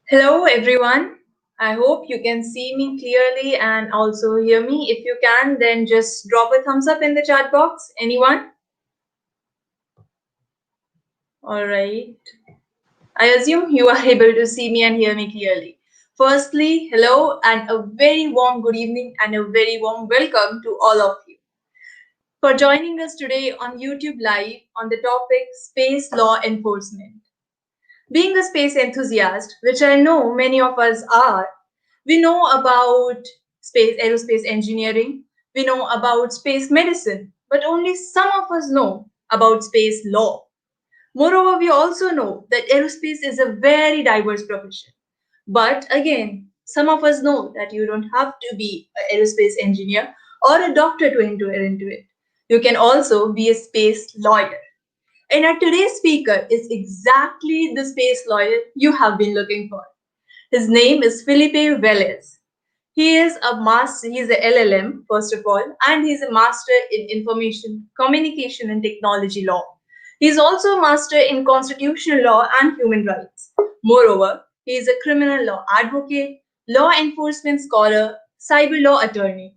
Hello, everyone. I hope you can see me clearly and also hear me. If you can, then just drop a thumbs up in the chat box. Anyone? All right. I assume you are able to see me and hear me clearly. Firstly, hello and a very warm good evening and a very warm welcome to all of you for joining us today on YouTube Live on the topic Space Law Enforcement. Being a space enthusiast, which I know many of us are, we know about space aerospace engineering, we know about space medicine, but only some of us know about space law. Moreover, we also know that aerospace is a very diverse profession. But again, some of us know that you don't have to be an aerospace engineer or a doctor to enter into it. You can also be a space lawyer. And our today's speaker is exactly the space lawyer you have been looking for. His name is Felipe Velez. He is a master, he's a LLM, first of all, and he's a master in information, communication, and technology law. He's also a master in constitutional law and human rights. Moreover, he is a criminal law advocate, law enforcement scholar, cyber law attorney.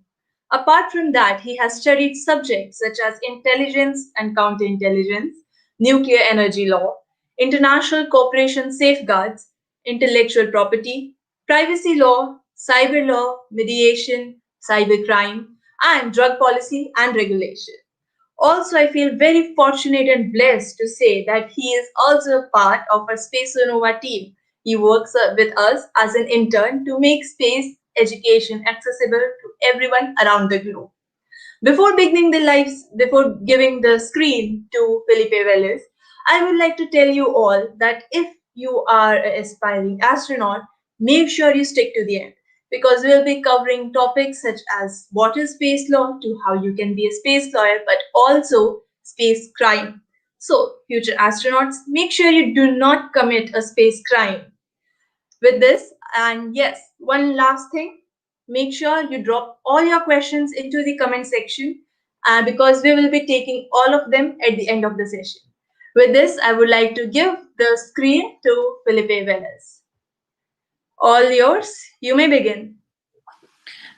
Apart from that, he has studied subjects such as intelligence and counterintelligence, nuclear energy law, international cooperation safeguards, intellectual property, privacy law, cyber law, mediation, cybercrime, and drug policy and regulation. Also, I feel very fortunate and blessed to say that he is also a part of our Spaceonova team. He works with us as an intern to make space education accessible to everyone around the globe. Before giving the screen to Felipe Velez, I would like to tell you all that if you are an aspiring astronaut, make sure you stick to the end because we'll be covering topics such as what is space law to how you can be a space lawyer, but also space crime. So, future astronauts, make sure you do not commit a space crime with this. And yes, one last thing, make sure you drop all your questions into the comment section because we will be taking all of them at the end of the session. With this, I would like to give the screen to Felipe Velez. All yours. You may begin.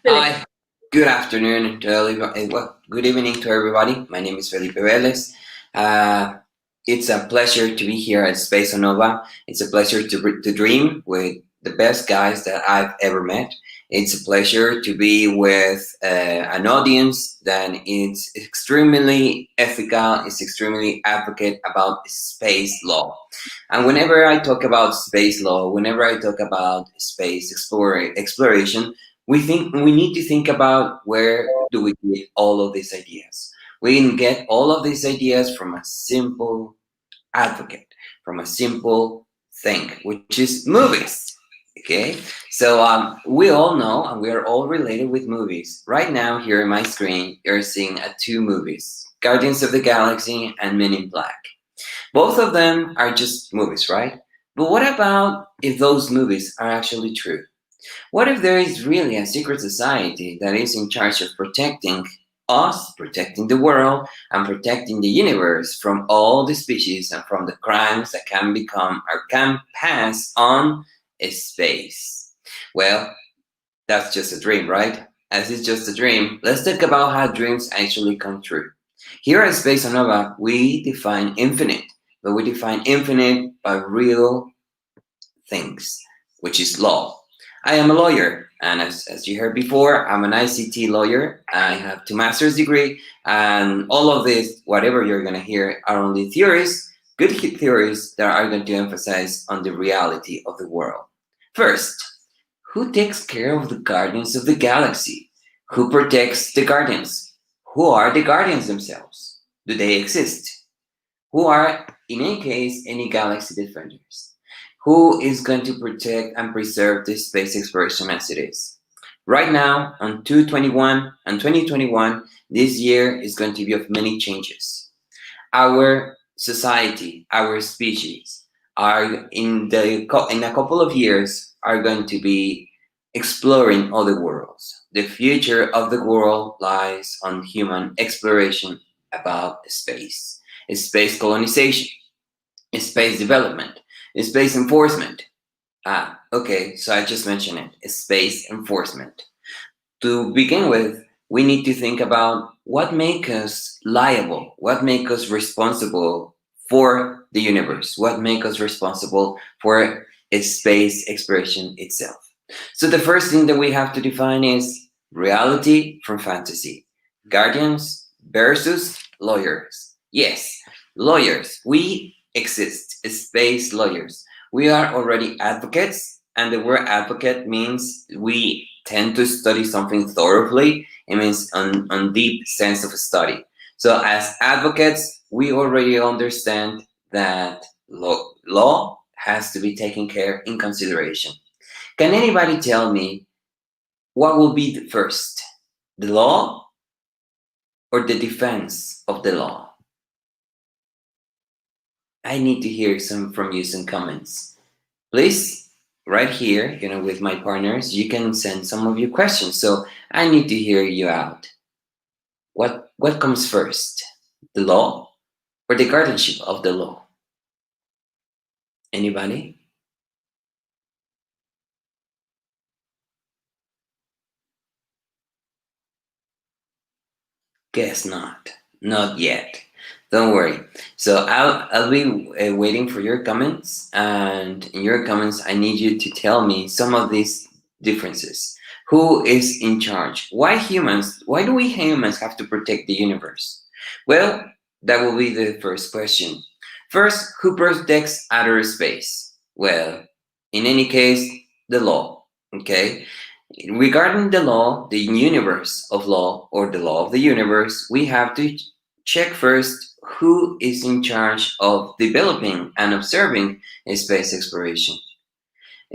Felipe. Hi, good afternoon to everybody. Well, good evening to everybody. My name is Felipe Velez. It's a pleasure to be here at Spaceonova. It's a pleasure to dream with the best guys that I've ever met. It's a pleasure to be with an audience that is extremely ethical, is extremely advocate about space law. And whenever I talk about space law, whenever I talk about space exploration, we need to think about where do we get all of these ideas. We can get all of these ideas from a simple advocate, from a simple thing, which is movies. Okay, so we all know and we are all related with movies. Right now, here on my screen, you're seeing two movies, Guardians of the Galaxy and Men in Black. Both of them are just movies, right? But what about if those movies are actually true? What if there is really a secret society that is in charge of protecting us, protecting the world, and protecting the universe from all the species and from the crimes that can become or can pass on space? Well, that's just a dream, right? As it's just a dream, let's talk about how dreams actually come true. Here at Spaceonova, we define infinite, but we define infinite by real things, which is law. I am a lawyer, and as you heard before, I'm an ICT lawyer. I have 2 master's degree, and all of this, whatever you're going to hear, are only theories, good theories that are going to emphasize on the reality of the world. First, who takes care of the guardians of the galaxy? Who protects the guardians? Who are the guardians themselves? Do they exist? Who are, in any case, any galaxy defenders? Who is going to protect and preserve this space exploration as it is? Right now, on 2021, this year is going to be of many changes. Our society, our species, are in a couple of years are going to be exploring other worlds. The future of the world lies on human exploration about space, space colonization, space development, space enforcement. Okay, so I just mentioned it, space enforcement. To begin with, we need to think about what makes us liable, what makes us responsible for the universe, what makes us responsible for space exploration itself. So the first thing that we have to define is reality from fantasy. Guardians versus lawyers. Yes, lawyers. We exist, space lawyers. We are already advocates, and the word advocate means we tend to study something thoroughly. It means on deep sense of study. So as advocates, we already understand that law has to be taken care in consideration. Can anybody tell me what will be the first, the law or the defense of the law? I need to hear some from you, some comments. Please, right here, with my partners, you can send some of your questions. So I need to hear you out. What comes first, the law or the guardianship of the law? Anybody? Guess not. Not yet. Don't worry. So I'll be waiting for your comments, and in your comments, I need you to tell me some of these differences. Who is in charge? Why humans? Why do we humans have to protect the universe? Well, that will be the first question. First, who protects outer space? Well, in any case, the law. Okay, regarding the law, the universe of law, or the law of the universe, we have to check first who is in charge of developing and observing space exploration.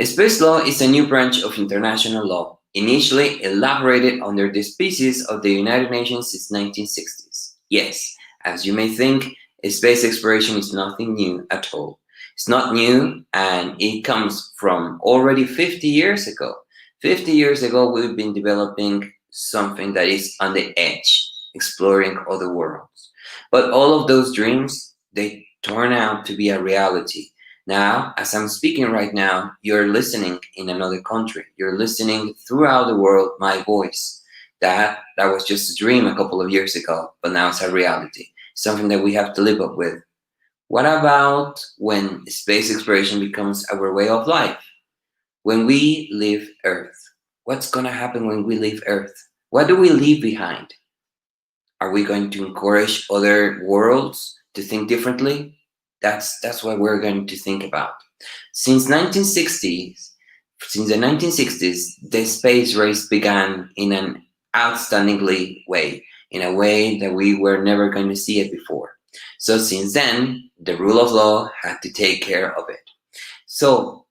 Space law is a new branch of international law, initially elaborated under the auspices of the United Nations since 1960s. Yes, as you may think, space exploration is nothing new at all. It's not new, and it comes from already 50 years ago. 50 years ago, we've been developing something that is on the edge, exploring other worlds. But all of those dreams, they turn out to be a reality. Now, as I'm speaking right now, you're listening in another country. You're listening throughout the world my voice. That was just a dream a couple of years ago, but now it's a reality. Something that we have to live up with. What about when space exploration becomes our way of life? When we leave Earth, what's going to happen when we leave Earth? What do we leave behind? Are we going to encourage other worlds to think differently? That's what we're going to think about. Since 1960s, since the 1960s, the space race began in an outstandingly way, in a way that we were never going to see it before. So since then, the rule of law had to take care of it. So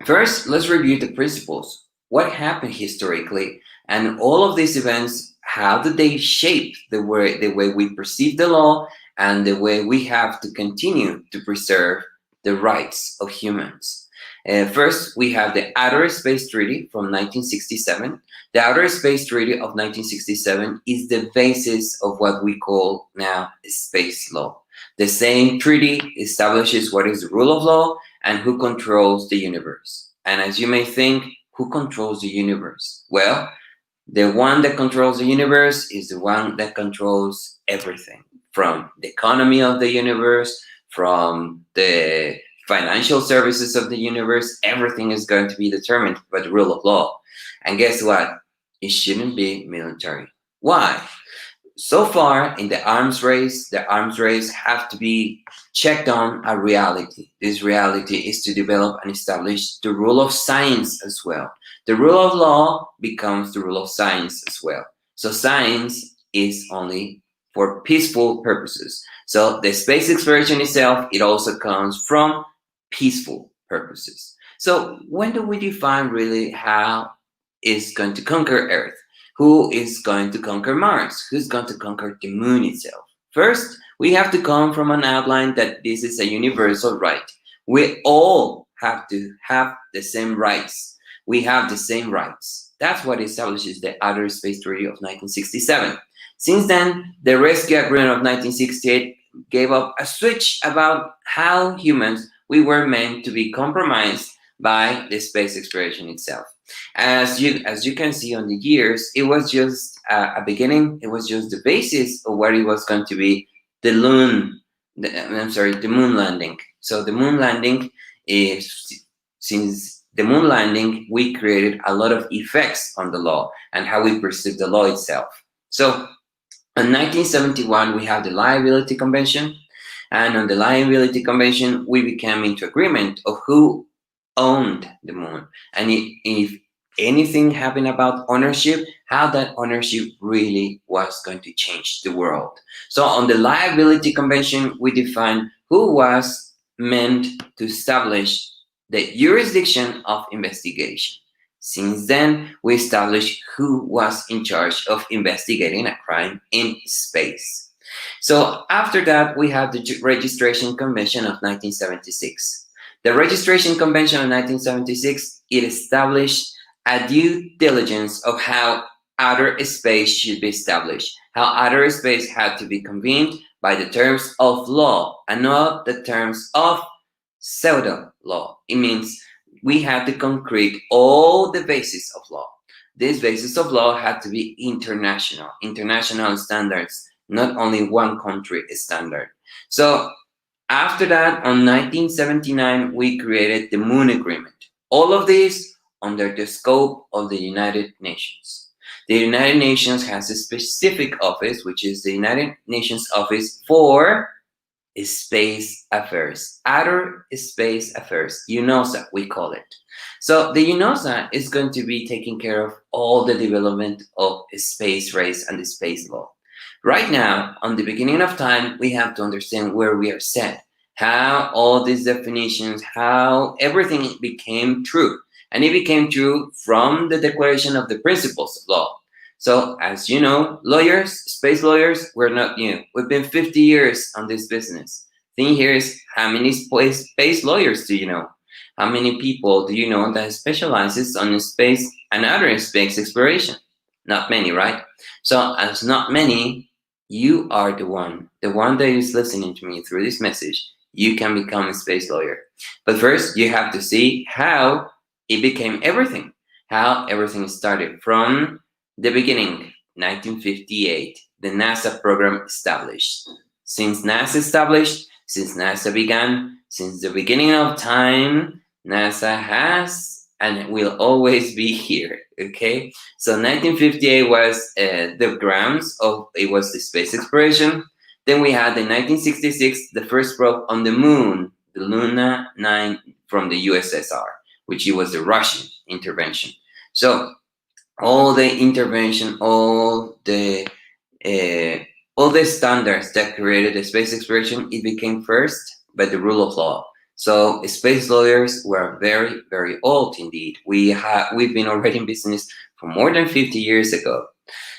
first, let's review the principles. What happened historically, and all of these events, how did they shape the way we perceive the law and the way we have to continue to preserve the rights of humans? First, we have the Outer Space Treaty from 1967. The Outer Space Treaty of 1967 is the basis of what we call now space law. The same treaty establishes what is the rule of law and who controls the universe. And as you may think, who controls the universe? Well, the one that controls the universe is the one that controls everything, from the economy of the universe, from the financial services of the universe. Everything is going to be determined by the rule of law. And guess what? It shouldn't be military. Why? So far in the arms race have to be checked on a reality. This reality is to develop and establish the rule of science as well. The rule of law becomes the rule of science as well. So science is only for peaceful purposes. So the space exploration itself, it also comes from peaceful purposes. So when do we define really how is going to conquer Earth? Who is going to conquer Mars? Who's going to conquer the moon itself? First, we have to come from an outline that this is a universal right. We all have to have the same rights. We have the same rights. That's what establishes the Outer Space Treaty of 1967. Since then, the Rescue Agreement of 1968 gave up a switch about how humans we were meant to be compromised by the space exploration itself. As you can see on the years, it was just a beginning. It was just the basis of what it was going to be the the moon landing. So the moon landing is, since the moon landing, we created a lot of effects on the law and how we perceive the law itself. So in 1971, we have the Liability Convention, and on the Liability Convention, we became into agreement of who owned the moon, and if anything happened about ownership, how that ownership really was going to change the world. So on the Liability Convention, we defined who was meant to establish the jurisdiction of investigation. Since then, we established who was in charge of investigating a crime in space. So after that, we have the Registration Convention of 1976. The Registration Convention of 1976, it established a due diligence of how outer space should be established, how outer space had to be convened by the terms of law and not the terms of pseudo law. It means we had to concrete all the bases of law. This basis of law had to be international standards, not only one country standard. So after that, on 1979, we created the Moon Agreement. All of this under the scope of the United Nations. The United Nations has a specific office, which is the United Nations Office for Space Affairs, Outer Space Affairs, UNOSA, we call it. So the UNOSA is going to be taking care of all the development of space race and the space law. Right now, on the beginning of time, we have to understand where we are set, how all these definitions, how everything became true. And it became true from the declaration of the principles of law. So, as you know, lawyers, space lawyers, we're not new. We've been 50 years on this business. Thing here is, how many space lawyers do you know? How many people do you know that specializes on space and outer space exploration? Not many, right? So, as not many, you are the one that is listening to me through this message. You can become a space lawyer. But first, you have to see how it became everything, how everything started from the beginning, 1958, the NASA program established. Since NASA began, since the beginning of time, NASA has and will always be here, okay? So 1958 was the grounds of, it was the space exploration. Then we had in 1966, the first probe on the moon, the Luna 9 from the USSR, which it was the Russian intervention. So all the intervention, all the standards that created the space exploration, it became first by the rule of law. So space lawyers were very, very old indeed. We've been already in business for more than 50 years ago.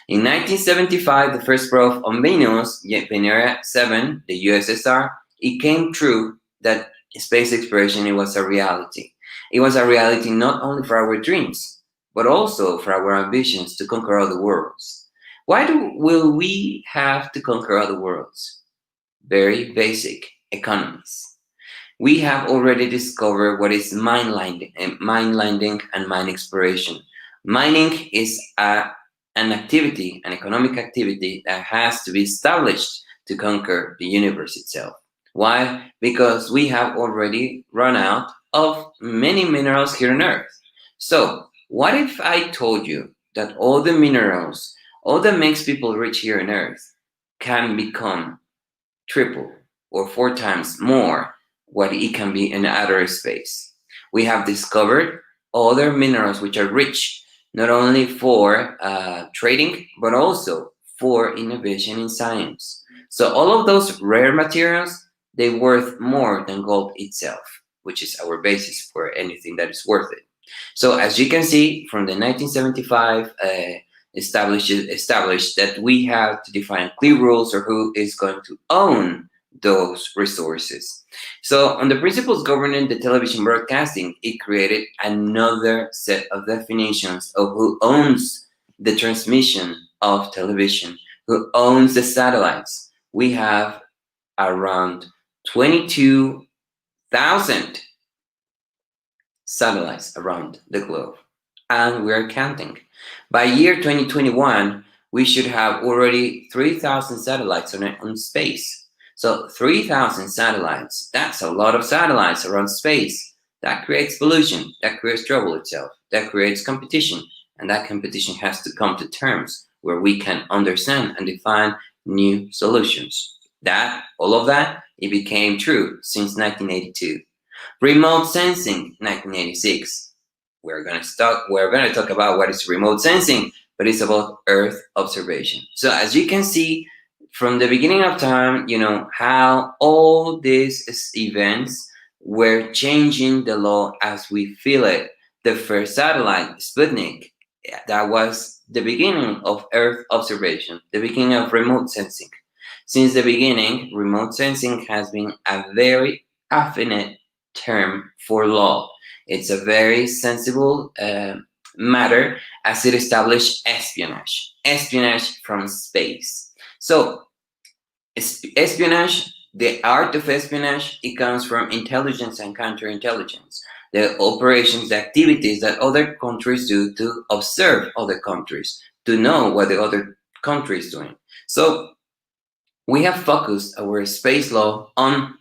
In 1975, the first probe on Venus, Venera 7, the USSR, it came true that space exploration, it was a reality. It was a reality not only for our dreams, but also for our ambitions to conquer other worlds. Why will we have to conquer other worlds? Very basic: economies. We have already discovered what is mine landing and mine exploration. Mining is an activity, an economic activity that has to be established to conquer the universe itself. Why? Because we have already run out of many minerals here on Earth. So, what if I told you that all the minerals, all that makes people rich here on Earth, can become triple or 4 times more what it can be in outer space? We have discovered other minerals which are rich, not only for trading, but also for innovation in science. So all of those rare materials, they're worth more than gold itself, which is our basis for anything that is worth it. So as you can see, from the 1975 established that we have to define clear rules or who is going to own those resources. So on the principles governing the television broadcasting, it created another set of definitions of who owns the transmission of television, who owns the satellites. We have around 22,000 satellites around the globe. And we're counting. By year 2021, we should have already 3,000 satellites on space. So 3,000 satellites, that's a lot of satellites around space. That creates pollution, that creates trouble itself, that creates competition. And that competition has to come to terms where we can understand and define new solutions. All of that, it became true since 1982. Remote sensing, 1986. We're gonna talk about what is remote sensing, but it's about Earth observation. So as you can see, from the beginning of time, how all these events were changing the law as we feel it. The first satellite, Sputnik, that was the beginning of Earth observation, the beginning of remote sensing. Since the beginning, remote sensing has been a very affinite term for law. It's a very sensible matter as it established espionage from space. So, espionage, the art of espionage, it comes from intelligence and counterintelligence. The operations, the activities that other countries do to observe other countries, to know what the other country is doing. So, we have focused our space law on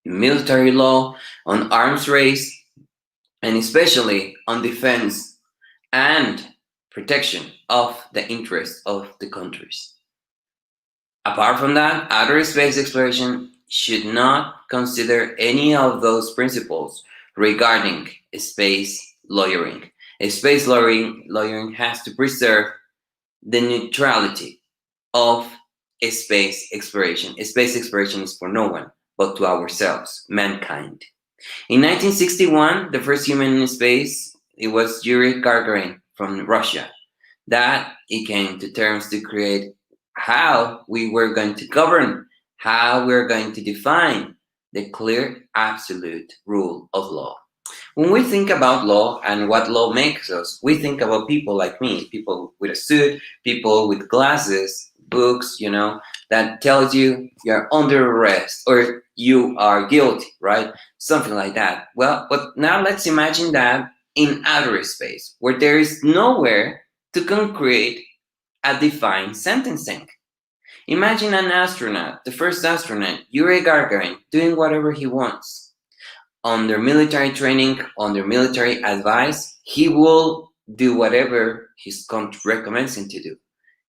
military law, on arms race, and especially on defense and protection of the interests of the countries. Apart from that, outer space exploration should not consider any of those principles regarding space lawyering. Space lawyering has to preserve the neutrality of space exploration. Space exploration is for no one but to ourselves, mankind. In 1961, the first human in space, it was Yuri Gagarin from Russia. That it came to terms to create how we were going to govern, how we're going to define the clear absolute rule of law. When we think about law and what law makes us, we think about people like me, people with a suit, people with glasses, books, that tells you you're under arrest or you are guilty, right? Something like that. Well, but now let's imagine that in outer space, where there is nowhere to concrete a defined sentencing. Imagine an astronaut, the first astronaut, Yuri Gagarin, doing whatever he wants. Under military training, under military advice, he will do whatever his country recommends him to do.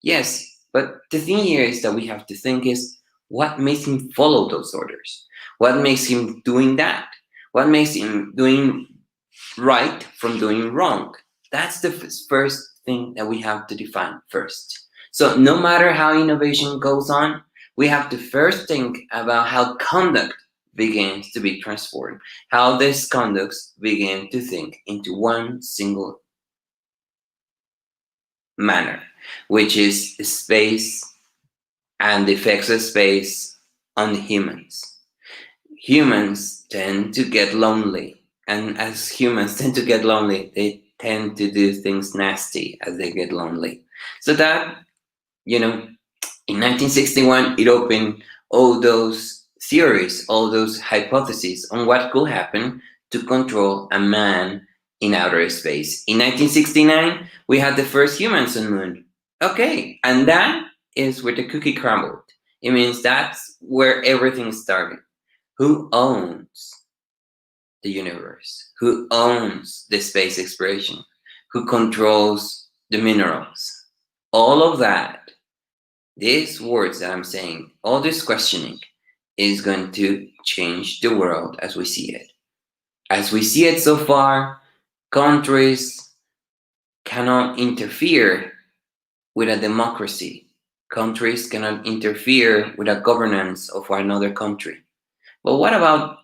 Yes, but the thing here is that we have to think is what makes him follow those orders? What makes him doing that? What makes him doing right from doing wrong? That's the first thing that we have to define first. So no matter how innovation goes on, we have to first think about how conduct begins to be transformed, how these conducts begin to think into one single manner, which is space and the effects of space on humans. Humans tend to get lonely, and as humans tend to get lonely, they tend to do things nasty as they get lonely. So that, in 1961, it opened all those theories, all those hypotheses on what could happen to control a man in outer space. In 1969, we had the first humans on the moon. Okay, and that is where the cookie crumbled. It means that's where everything started. Who owns the universe? Who owns the space exploration? Who controls the minerals? All of that, these words that I'm saying, all this questioning is going to change the world as we see it. As we see it so far, countries cannot interfere with a democracy. Countries cannot interfere with a governance of another country. But what about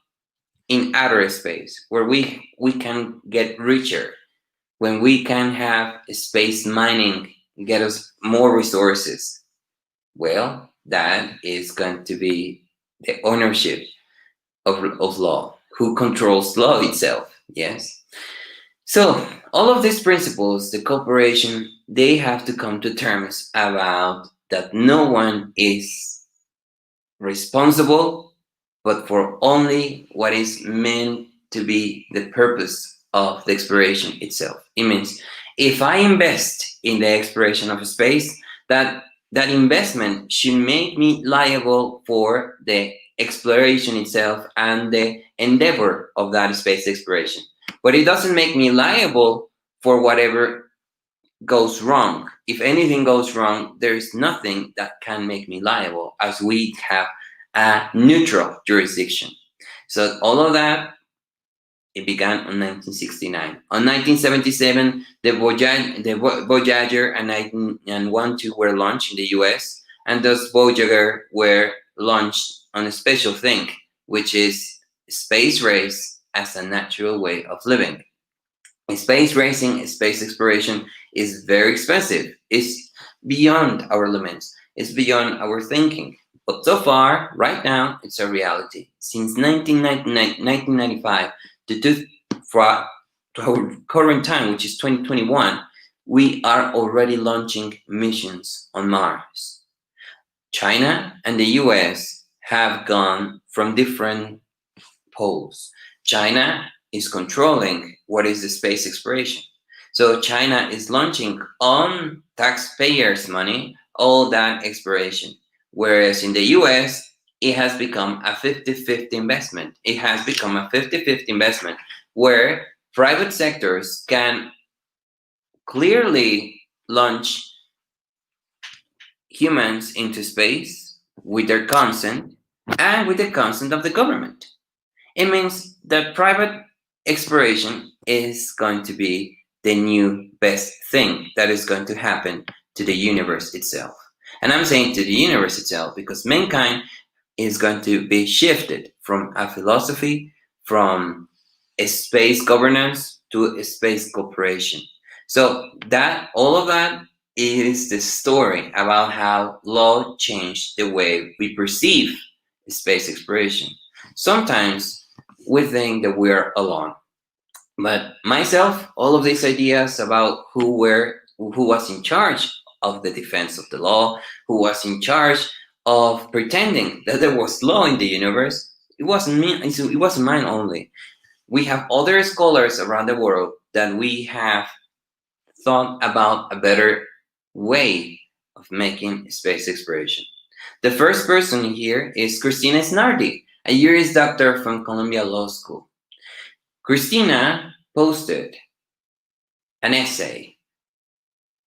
in outer space, where we can get richer, when we can have space mining get us more resources? Well, that is going to be the ownership of law. Who controls law itself? Yes. So all of these principles, the cooperation, they have to come to terms about that no one is responsible, but for only what is meant to be the purpose of the exploration itself. It means if I invest in the exploration of space, that investment should make me liable for the exploration itself and the endeavor of that space exploration. But it doesn't make me liable for whatever goes wrong. If anything goes wrong, there is nothing that can make me liable, as we have a neutral jurisdiction. So all of that, it began on 1969. On 1977, the Voyager and 1-2 were launched in the US, and those Voyager were launched on a special thing, which is space race as a natural way of living. Space racing, space exploration is very expensive. It's beyond our limits. It's beyond our thinking. But so far, right now, it's a reality. Since 1995 to our current time, which is 2021, we are already launching missions on Mars. China and the US have gone from different poles. China is controlling what is the space exploration. So China is launching on taxpayers' money all that exploration. Whereas in the US, it has become a 50-50 investment. It has become a 50-50 investment where private sectors can clearly launch humans into space with their consent and with the consent of the government. It means that private exploration is going to be the new best thing that is going to happen to the universe itself. And I'm saying to the universe itself because mankind is going to be shifted from a philosophy, from a space governance to a space cooperation. So that all of that is the story about how law changed the way we perceive space exploration. Sometimes we think that we're alone. But myself, all of these ideas about who was in charge of the defense of the law, who was in charge of pretending that there was law in the universe, it wasn't me. It wasn't mine only. We have other scholars around the world that we have thought about a better way of making space exploration. The first person here is Cristina Snardi, a Juris Doctor from Columbia Law School. Cristina posted an essay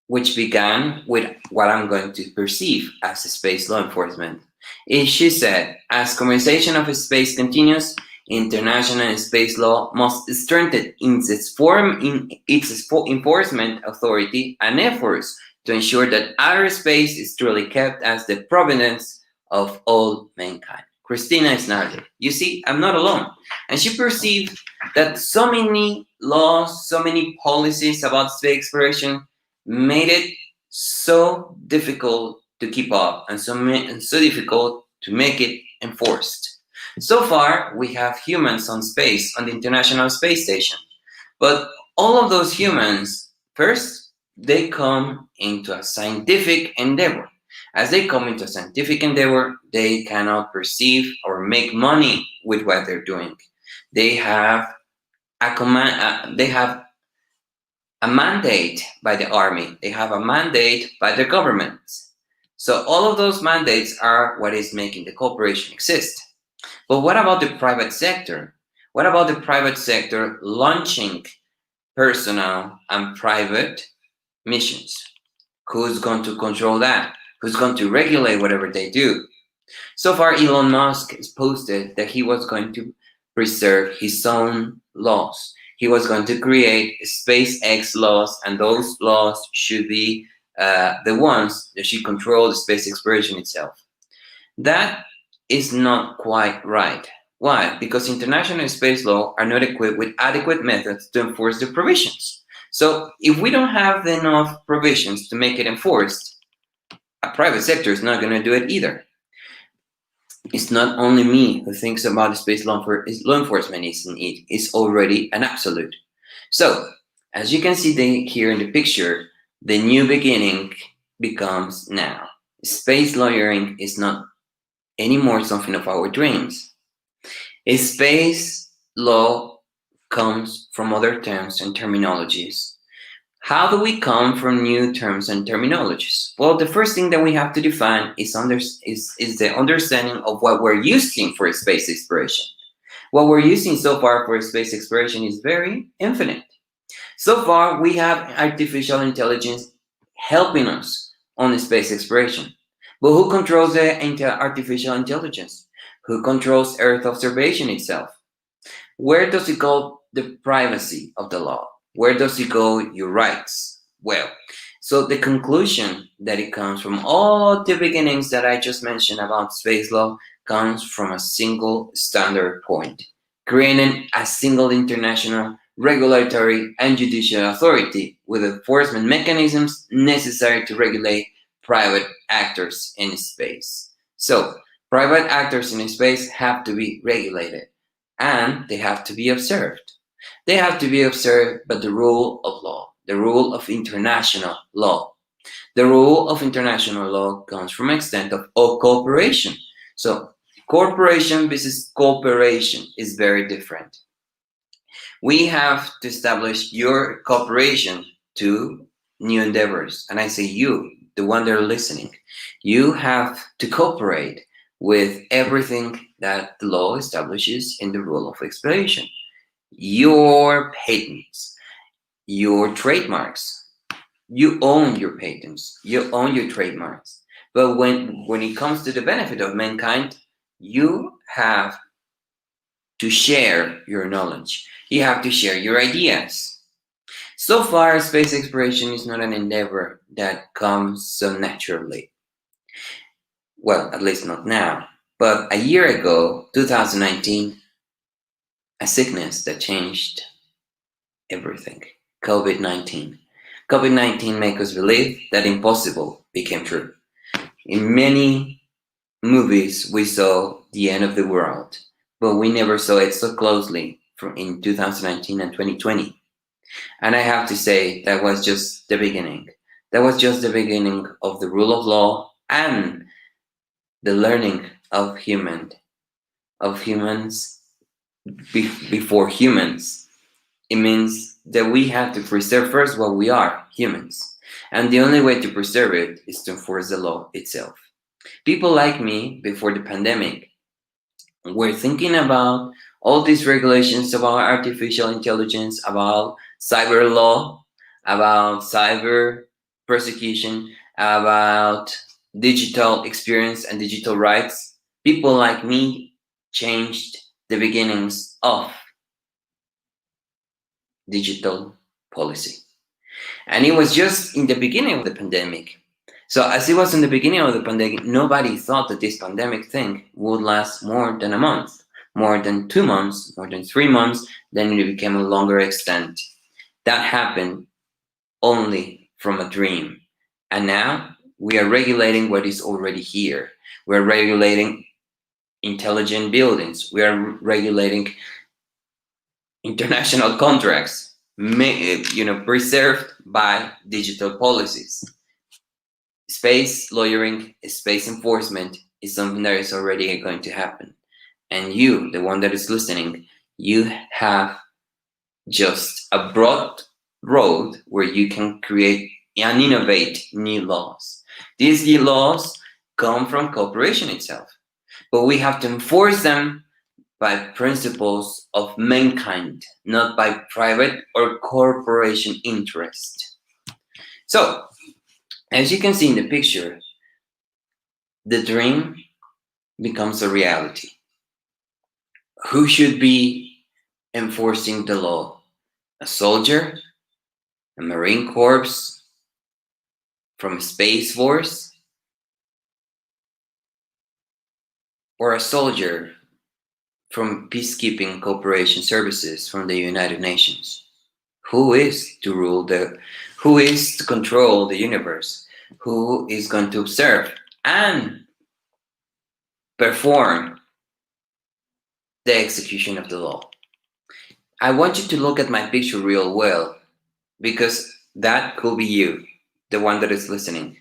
which began with what I'm going to perceive as space law enforcement. She said, as conversation of space continues, international space law must strengthen its enforcement authority and efforts to ensure that outer space is truly kept as the provenance of all mankind. Cristina Snardi. You see, I'm not alone. And she perceived that so many laws, so many policies about space exploration made it so difficult to keep up and so difficult to make it enforced. So far, we have humans on space, on the International Space Station. But all of those humans, first, they come into a scientific endeavor. As they come into a scientific endeavor, they cannot perceive or make money with what they're doing. They have they have a mandate by the army. They have a mandate by the government. So all of those mandates are what is making the corporation exist. But what about the private sector? What about the private sector launching personal and private missions? Who's going to control that? Who's going to regulate whatever they do? So far, Elon Musk has posted that he was going to preserve his own laws. He was going to create SpaceX laws, and those laws should be the ones that should control the space exploration itself. That is not quite right. Why? Because international space law are not equipped with adequate methods to enforce the provisions. So if we don't have enough provisions to make it enforced, a private sector is not going to do it either. It's not only me who thinks about the space law enforcement it's already an absolute. So, as you can see here in the picture, the new beginning becomes now. Space lawyering is not anymore something of our dreams. Space law comes from other terms and terminologies. How do we come from new terms and terminologies? Well, the first thing that we have to define is the understanding of what we're using for space exploration. What we're using so far for space exploration is very infinite. So far, we have artificial intelligence helping us on space exploration. But who controls the artificial intelligence? Who controls Earth observation itself? Where does it go the privacy of the law? Where does it go your rights? Well, so the conclusion that it comes from all the beginnings that I just mentioned about space law comes from a single standard point, creating a single international regulatory and judicial authority with enforcement mechanisms necessary to regulate private actors in space. So, private actors in space have to be regulated and they have to be observed. They have to be observed by the rule of law, the rule of international law. The rule of international law comes from extent of cooperation. So cooperation versus cooperation is very different. We have to establish your cooperation to new endeavors. And I say you, the one that are listening, you have to cooperate with everything that the law establishes in the rule of exploration. Your patents, your trademarks, you own your patents, you own your trademarks. But when it comes to the benefit of mankind, you have to share your knowledge. You have to share your ideas. So far, space exploration is not an endeavor that comes so naturally. Well, at least not now. But a year ago, 2019, a sickness that changed everything. COVID-19. COVID-19 made us believe that impossible became true. In many movies, we saw the end of the world, but we never saw it so closely from in 2019 and 2020. And I have to say that was just the beginning. That was just the beginning of the rule of law and the learning of humans before humans. It means that we have to preserve first what we are, humans. And the only way to preserve it is to enforce the law itself. People like me, before the pandemic, were thinking about all these regulations about artificial intelligence, about cyber law, about cyber persecution, about digital experience and digital rights. People like me changed the beginnings of digital policy. And it was just in the beginning of the pandemic. So as it was in the beginning of the pandemic, nobody thought that this pandemic thing would last more than a month, more than 2 months, more than 3 months, then it became a longer extent. That happened only from a dream. And now we are regulating what is already here. We're regulating intelligent buildings. We are regulating international contracts, preserved by digital policies. Space lawyering, space enforcement is something that is already going to happen. And you, the one that is listening, you have just a broad road where you can create and innovate new laws. These new laws come from cooperation itself, but we have to enforce them by principles of mankind, not by private or corporation interest. So, as you can see in the picture, the dream becomes a reality. Who should be enforcing the law? A soldier? A Marine Corps? From a Space Force? Or a soldier from peacekeeping cooperation services from the United Nations? Who is to who is to control the universe? Who is going to observe and perform the execution of the law? I want you to look at my picture real well, because that could be you, the one that is listening.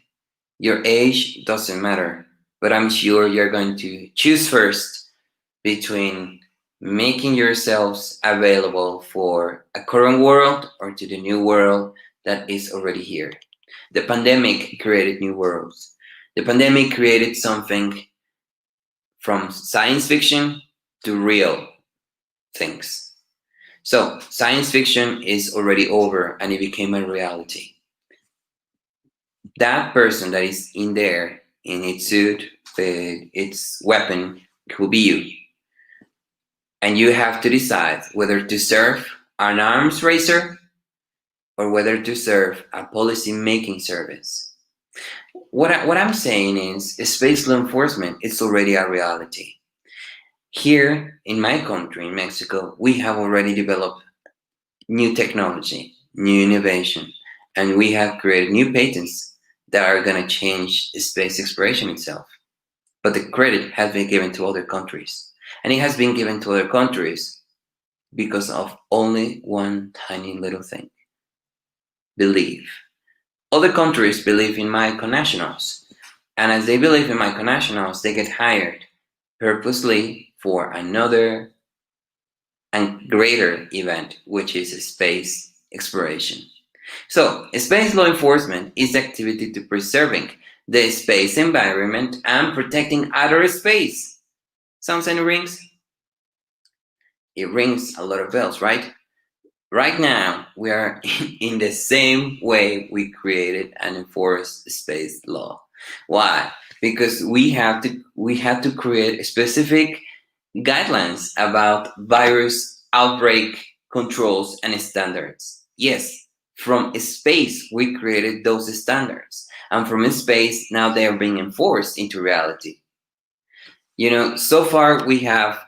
Your age doesn't matter, but I'm sure you're going to choose first between making yourselves available for a current world or to the new world that is already here. The pandemic created new worlds. The pandemic created something from science fiction to real things. So, science fiction is already over and it became a reality. That person that is in there in its suit with its weapon could be you. And you have to decide whether to serve an arms racer or whether to serve a policy making service. What I'm saying is space law enforcement is already a reality. Here in my country, in Mexico, we have already developed new technology, new innovation, and we have created new patents that are going to change space exploration itself. But the credit has been given to other countries. And it has been given to other countries because of only one tiny little thing: belief. Other countries believe in my connationals. And as they believe in my connationals, they get hired purposely for another and greater event, which is space exploration. So, space law enforcement is the activity to preserving the space environment and protecting outer space. Sounds any rings? It rings a lot of bells, right? Right now, we are in the same way we created and enforced space law. Why? Because we had to create specific guidelines about virus outbreak controls and standards. Yes, from space we created those standards, and from space now they are being enforced into reality. So far we have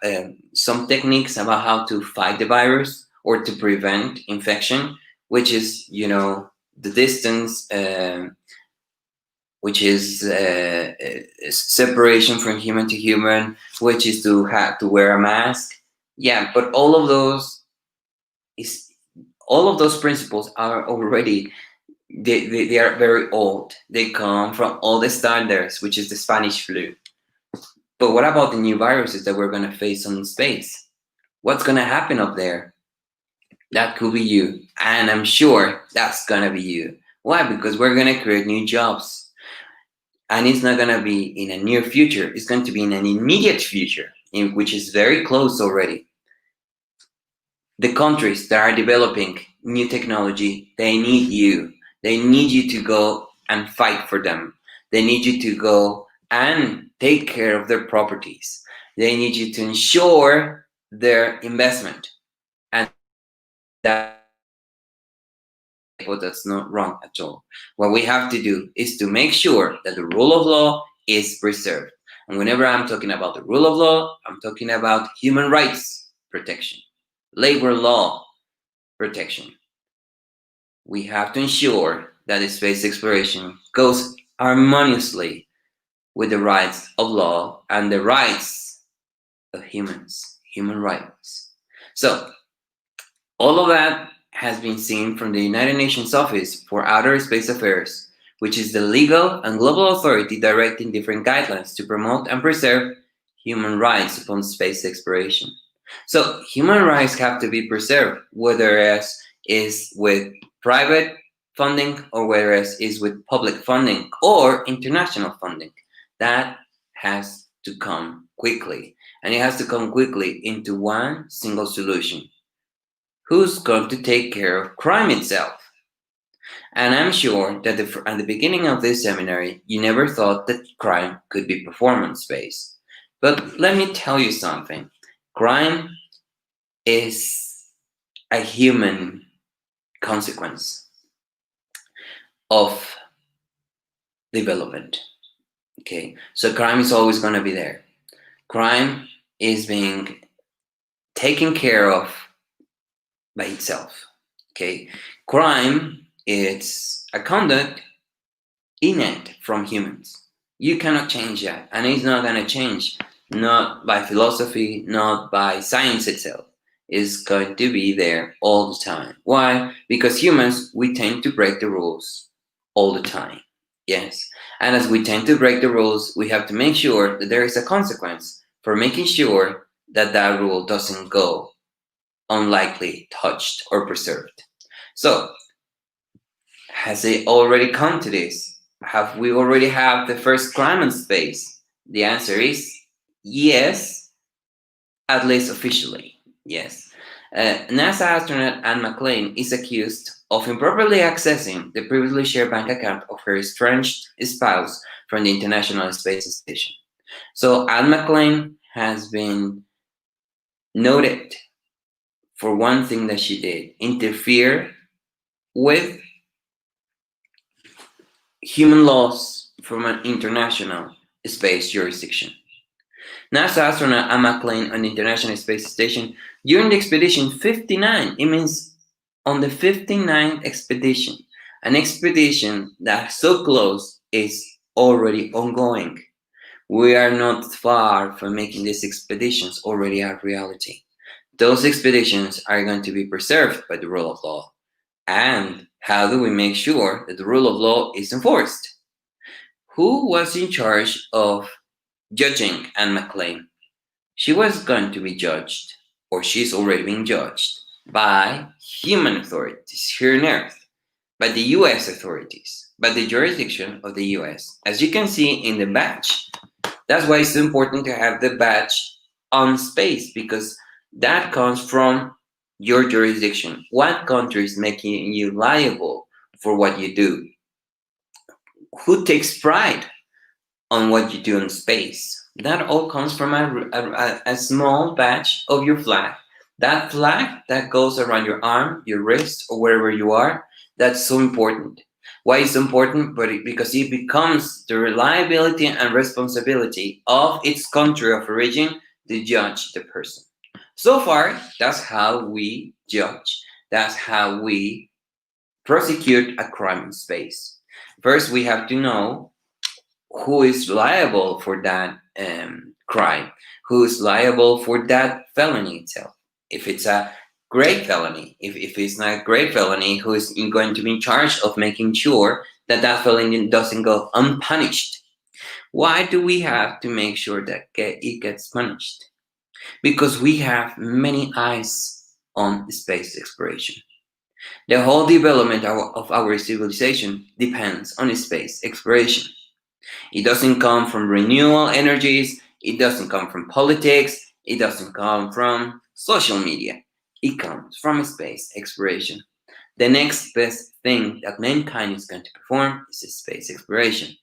some techniques about how to fight the virus or to prevent infection, which is, the distance, which is separation from human to human, which is to have to wear a mask. Yeah, but is all of those principles are already they are very old. They come from all the standards, which is the Spanish flu. But what about the new viruses that we're going to face on space? What's going to happen up there? That could be you. And I'm sure that's going to be you. Why? Because we're going to create new jobs. And it's not going to be in a near future. It's going to be in an immediate future, which is very close already. The countries that are developing new technology, they need you. They need you to go and fight for them. They need you to go and take care of their properties. They need you to ensure their investment. And but that's not wrong at all. What we have to do is to make sure that the rule of law is preserved. And whenever I'm talking about the rule of law, I'm talking about human rights protection, labor law protection. We have to ensure that the space exploration goes harmoniously with the rights of law and the rights of humans, human rights. So, all of that has been seen from the United Nations Office for Outer Space Affairs, which is the legal and global authority directing different guidelines to promote and preserve human rights upon space exploration. So, human rights have to be preserved, whether it is with private funding or whether it is with public funding or international funding. That has to come quickly, and it has to come quickly into one single solution. Who's going to take care of crime itself? And I'm sure that at the beginning of this seminary, you never thought that crime could be performance-based. But let me tell you something. Crime is a human consequence of development. Okay, so crime is always going to be there. Crime is being taken care of by itself. Okay, crime is a conduct innate from humans. You cannot change that, and it's not going to change, not by philosophy, not by science itself. It's going to be there all the time. Why? Because humans, we tend to break the rules all the time. Yes, and as we tend to break the rules, we have to make sure that there is a consequence for making sure that that rule doesn't go unlikely, touched, or preserved. So, has it already come to this? Have we already have the first crime in space? The answer is yes, at least officially. Yes. NASA astronaut Anne McClain is accused of improperly accessing the previously shared bank account of her estranged spouse from the International Space Station. So Anne McClain has been noted for one thing that she did: interfere with human laws from an international space jurisdiction. NASA astronaut Anne McClain on the International Space Station during the expedition 59. It means on the 59th expedition, an expedition that's so close is already ongoing. We are not far from making these expeditions already a reality. Those expeditions are going to be preserved by the rule of law. And how do we make sure that the rule of law is enforced? Who was in charge of judging Anne McClain? She was going to be judged, or she's already being judged, by human authorities here on Earth, by the US authorities, by the jurisdiction of the US. As you can see in the badge, that's why it's important to have the badge on space, because that comes from your jurisdiction. What country is making you liable for what you do? Who takes pride on what you do in space? That all comes from a small badge of your flag. That flag that goes around your arm, your wrist, or wherever you are, that's so important. Why is it important? Because it becomes the reliability and responsibility of its country of origin to judge the person. So far, that's how we judge. That's how we prosecute a crime in space. First, we have to know who is liable for that crime, who is liable for that felony itself. If it's a great felony, if it's not a great felony, who is going to be in charge of making sure that that felony doesn't go unpunished? Why do we have to make sure that it gets punished? Because we have many eyes on space exploration. The whole development of our civilization depends on space exploration. It doesn't come from renewable energies, it doesn't come from politics, it doesn't come from social media. It comes from space exploration. The next best thing that mankind is going to perform is space exploration.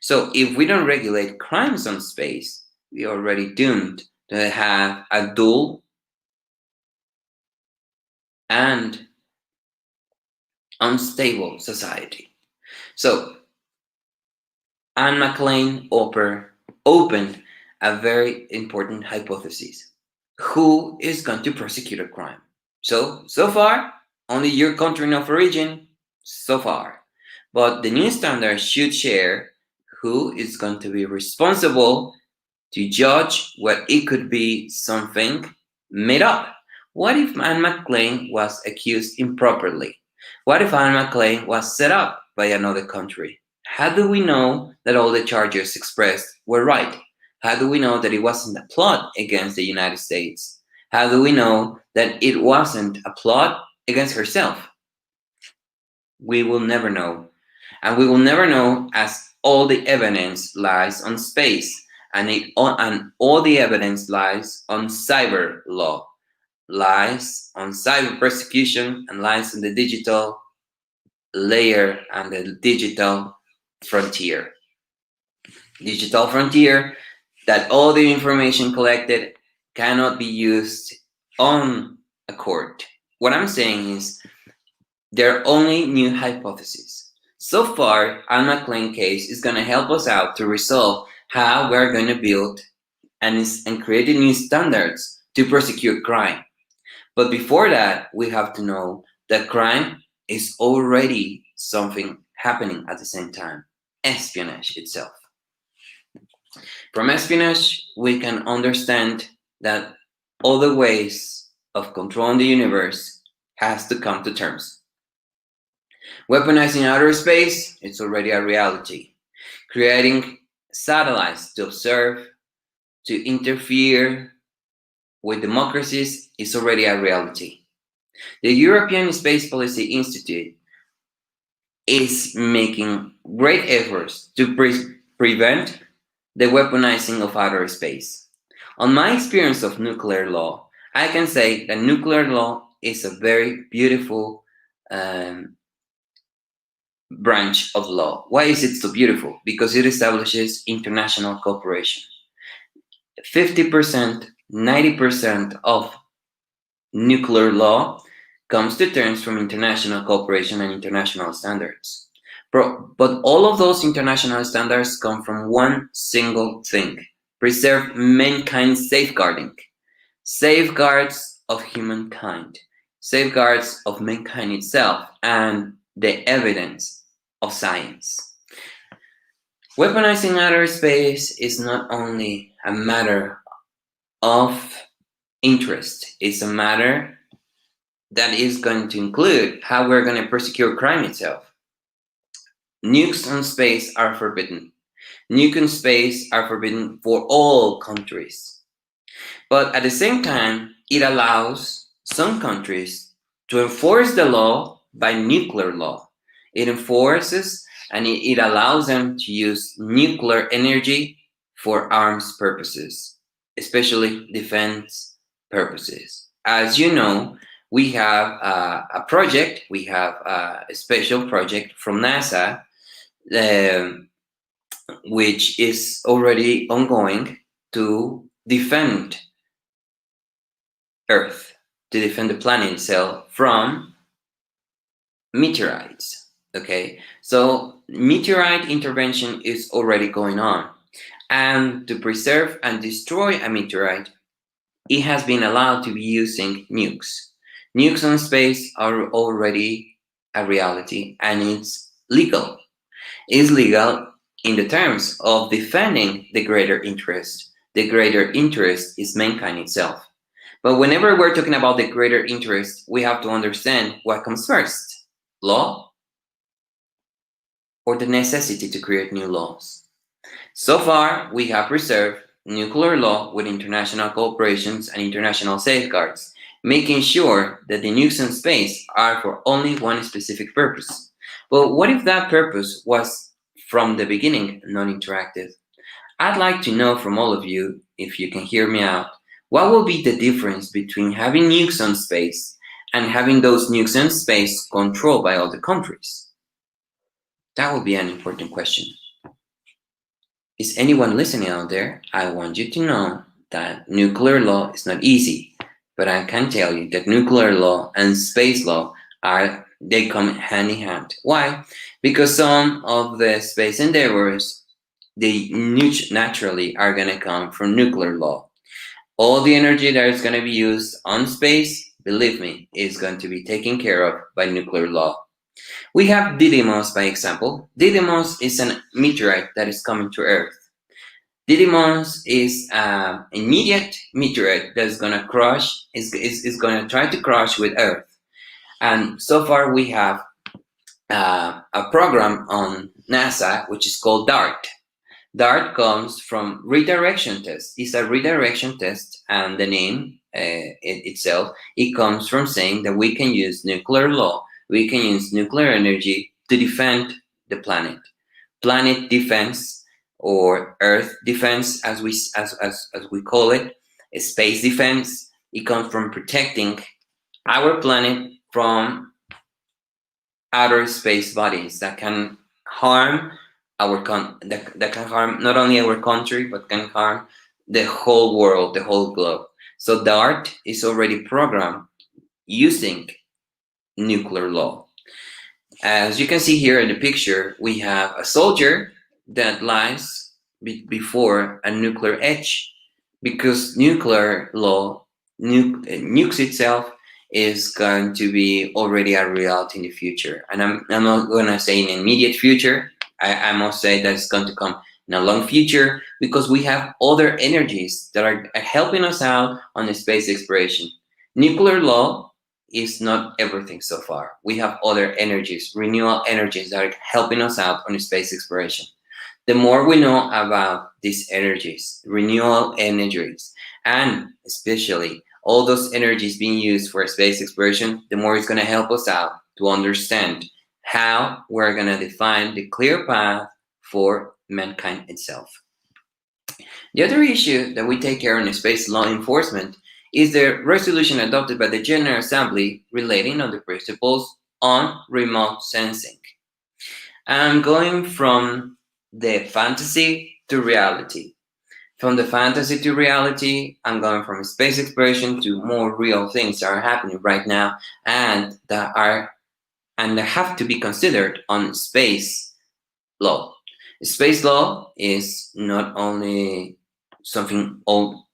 So if we don't regulate crimes on space, we are already doomed to have a dual and unstable society. So Anne McClain opened a very important hypothesis. Who is going to prosecute a crime? So far, only your country of origin, so far. But the new standard should share who is going to be responsible to judge what it could be something made up. What if Anne McClain was accused improperly? What if Anne McClain was set up by another country? How do we know that all the charges expressed were right? How do we know that it wasn't a plot against the United States? How do we know that it wasn't a plot against herself? We will never know. And we will never know, as all the evidence lies on space, and all the evidence lies on cyber law, lies on cyber persecution, and lies on the digital layer and the digital frontier. Digital frontier, that all the information collected cannot be used on a court. What I'm saying is there are only new hypotheses. So far, Anne McClain case is going to help us out to resolve how we're going to build and create new standards to prosecute crime. But before that, we have to know that crime is already something happening at the same time. Espionage itself. From espionage, we can understand that all the ways of controlling the universe has to come to terms. Weaponizing outer space, it's already a reality. Creating satellites to observe, to interfere, with democracies is already a reality. The European Space Policy Institute is making great efforts to prevent the weaponizing of outer space. On my experience of nuclear law, I can say that nuclear law is a very beautiful um, branch of law. Why is it so beautiful? Because it establishes international cooperation. 50%, 90% of nuclear law comes to terms from international cooperation and international standards. But all of those international standards come from one single thing: preserve mankind's safeguarding, safeguards of humankind, safeguards of mankind itself, and the evidence of science. Weaponizing outer space is not only a matter of interest, it's a matter that is going to include how we're going to prosecute crime itself. Nukes on space are forbidden. Nukes on space are forbidden for all countries. But at the same time, it allows some countries to enforce the law by nuclear law. It enforces and it allows them to use nuclear energy for arms purposes, especially defense purposes. As you know, we have a project, we have a special project from NASA, um, which is already ongoing to defend Earth, to defend the planet itself from meteorites. Okay, so meteorite intervention is already going on, and to preserve and destroy a meteorite, it has been allowed to be using nukes. Nukes on space are already a reality, and it's legal. It's legal in the terms of defending the greater interest. The greater interest is mankind itself. But whenever we're talking about the greater interest, we have to understand what comes first: law or the necessity to create new laws. So far, we have preserved nuclear law with international cooperations and international safeguards, making sure that the nukes in space are for only one specific purpose. But what if that purpose was from the beginning non-interactive? I'd like to know from all of you, if you can hear me out, what will be the difference between having nukes on space and having those nukes in space controlled by other countries? That would be an important question. Is anyone listening out there? I want you to know that nuclear law is not easy, but I can tell you that nuclear law and space law they come hand in hand. Why? Because some of the space endeavors, they naturally are going to come from nuclear law. All the energy that is going to be used on space, believe me, is going to be taken care of by nuclear law. We have Didymos, by example. Didymos is a meteorite that is coming to Earth. Didymos is an immediate meteorite that is going to crash, is going to try to crash with Earth. And so far we have a program on NASA which is called DART. DART comes from redirection test. It's a redirection test, and the name itself, it comes from saying that we can use nuclear law, we can use nuclear energy to defend the planet. Planet defense, or Earth defense, as we call it, space defense. It comes from protecting our planet from outer space bodies that can harm that can harm not only our country but can harm the whole world, the whole globe. So DART is already programmed using nuclear law. As you can see here in the picture, we have a soldier that lies before a nuclear edge, because nuclear law, nukes itself, is going to be already a reality in the future. And I'm not going to say in immediate future. I must say that it's going to come in a long future, because we have other energies that are helping us out on the space exploration. Nuclear law is not everything so far. We have other energies, renewable energies, that are helping us out on the space exploration. the more we know about these energies, renewable energies, and especially all those energies being used for space exploration, the more it's going to help us out to understand how we're going to define the clear path for mankind itself. The other issue that we take care of in space law enforcement is the resolution adopted by the General Assembly relating on the principles on remote sensing. I'm going from the fantasy to reality. From the fantasy to reality, I'm going from space exploration to more real things that are happening right now and that have to be considered on space law. Space law is not only something old,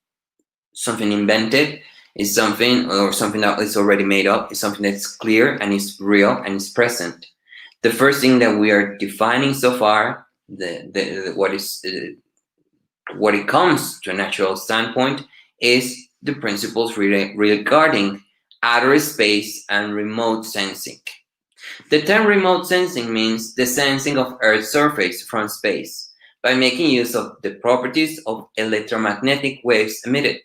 something invented, it's something that is already made up, it's something that's clear and is real and is present. The first thing that we are defining so far, what it comes to a natural standpoint, is the principles regarding outer space and remote sensing. The term remote sensing means the sensing of Earth's surface from space by making use of the properties of electromagnetic waves emitted,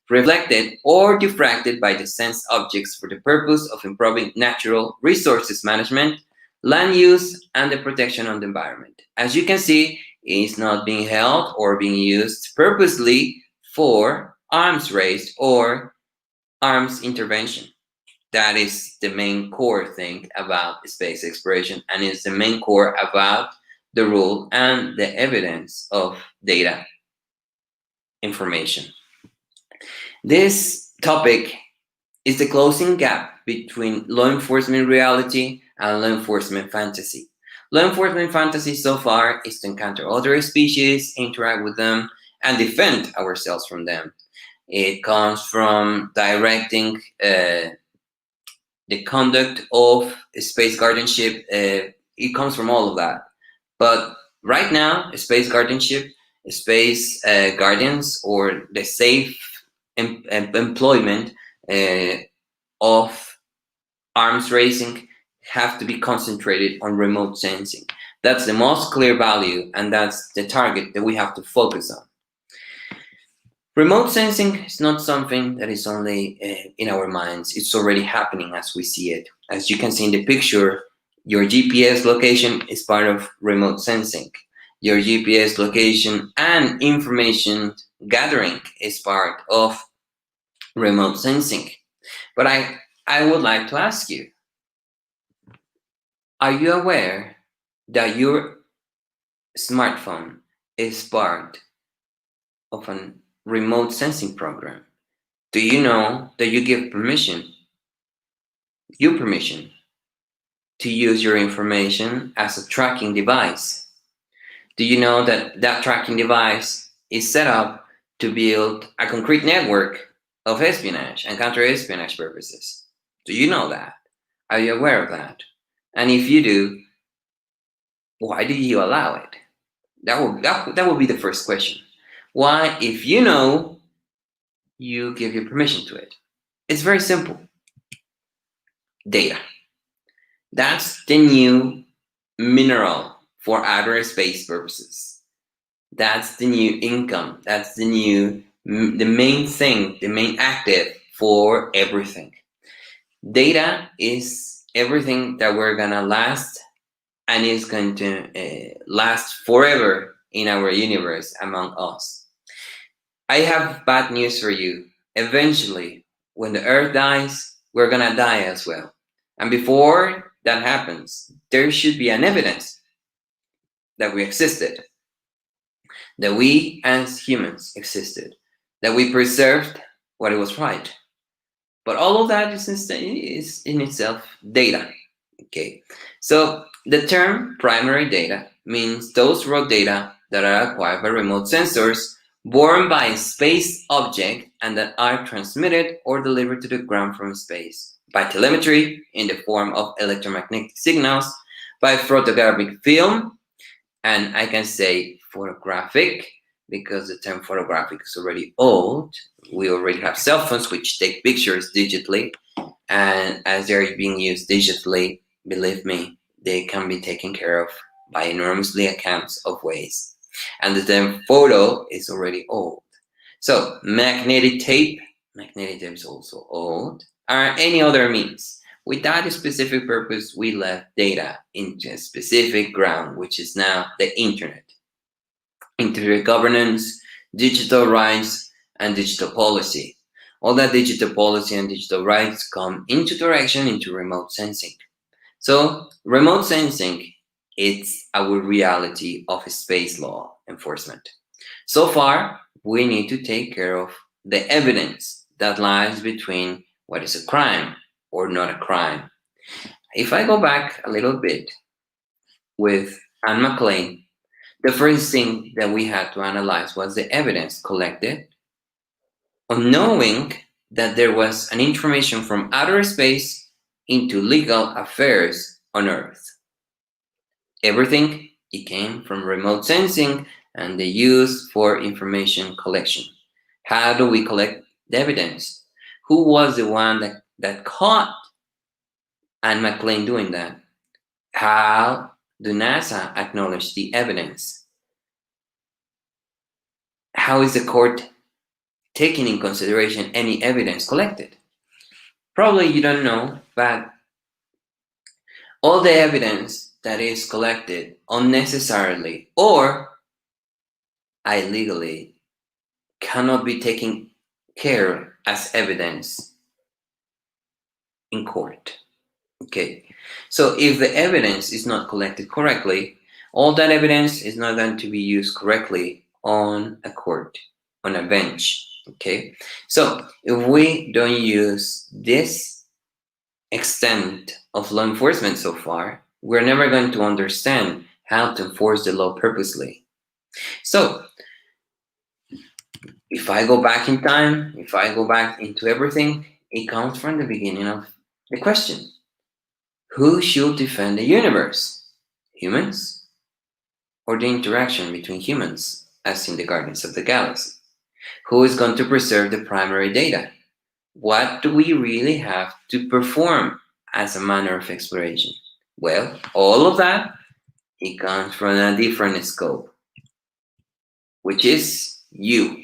reflected, or diffracted by the sensed objects for the purpose of improving natural resources management, land use, and the protection of the environment. As you can see, it is not being held or being used purposely for arms race or arms intervention. That is the main core thing about space exploration, and it's the main core about the rule and the evidence of data information. This topic is the closing gap between law enforcement reality and law enforcement fantasy. Law enforcement fantasy so far is to encounter other species, interact with them, and defend ourselves from them. It comes from directing the conduct of space guardianship. It comes from all of that. But right now, space guardianship, space guardians, or the safe employment of arms racing have to be concentrated on remote sensing. That's the most clear value, and that's the target that we have to focus on. Remote sensing is not something that is only in our minds. It's already happening as we see it. As you can see in the picture, your GPS location is part of remote sensing. Your GPS location and information gathering is part of remote sensing. But I would like to ask you, are you aware that your smartphone is part of a remote sensing program? Do you know that you give permission to use your information as a tracking device? Do you know that that tracking device is set up to build a concrete network of espionage and counter-espionage purposes? Do you know that? Are you aware of that? And if you do, why do you allow it? That will be the first question. Why, if you know, you give your permission to it? It's very simple. Data. That's the new mineral for outer space purposes. That's the new income. That's the main thing, the main active for everything. Data is everything that we're gonna last and is going to last forever in our universe among us. I have bad news for you. Eventually, when the Earth dies, we're gonna die as well. And before that happens, there should be an evidence that we existed, that we as humans existed, that we preserved what it was right. But all of that is in itself data. Okay, so the term primary data means those raw data that are acquired by remote sensors borne by a space object and that are transmitted or delivered to the ground from space by telemetry in the form of electromagnetic signals, by photographic film, and I can say photographic because the term photographic is already old. We already have cell phones which take pictures digitally, and as they're being used digitally, believe me, they can be taken care of by enormously accounts of ways. and the damn photo is already old. So magnetic tape is also old, or any other means. Without a specific purpose, we left data into a specific ground, which is now the internet. Internet governance, digital rights, and digital policy. All that digital policy and digital rights come into direction into remote sensing. So remote sensing, it's our reality of space law enforcement. So far, we need to take care of the evidence that lies between what is a crime or not a crime. If I go back a little bit with Anne McLean, the first thing that we had to analyze was the evidence collected on knowing that there was an information from outer space into legal affairs on Earth. Everything, it came from remote sensing and the use for information collection. How do we collect the evidence? Who was the one that caught Anne McLean doing that? How do NASA acknowledge the evidence? How is the court taking in consideration any evidence collected? Probably you don't know, but all the evidence that is collected unnecessarily or illegally cannot be taken care as evidence in court. Okay, so if the evidence is not collected correctly, all that evidence is not going to be used correctly on a court, on a bench. Okay, so if we don't use this extent of law enforcement so far, we're never going to understand how to enforce the law purposely. So if I go back in time, if I go back into everything, it comes from the beginning of the question. Who should defend the universe? Humans? Or the interaction between humans, as in the Guardians of the Galaxy? Who is going to preserve the primary data? What do we really have to perform as a manner of exploration? Well, all of that, it comes from a different scope, which is you.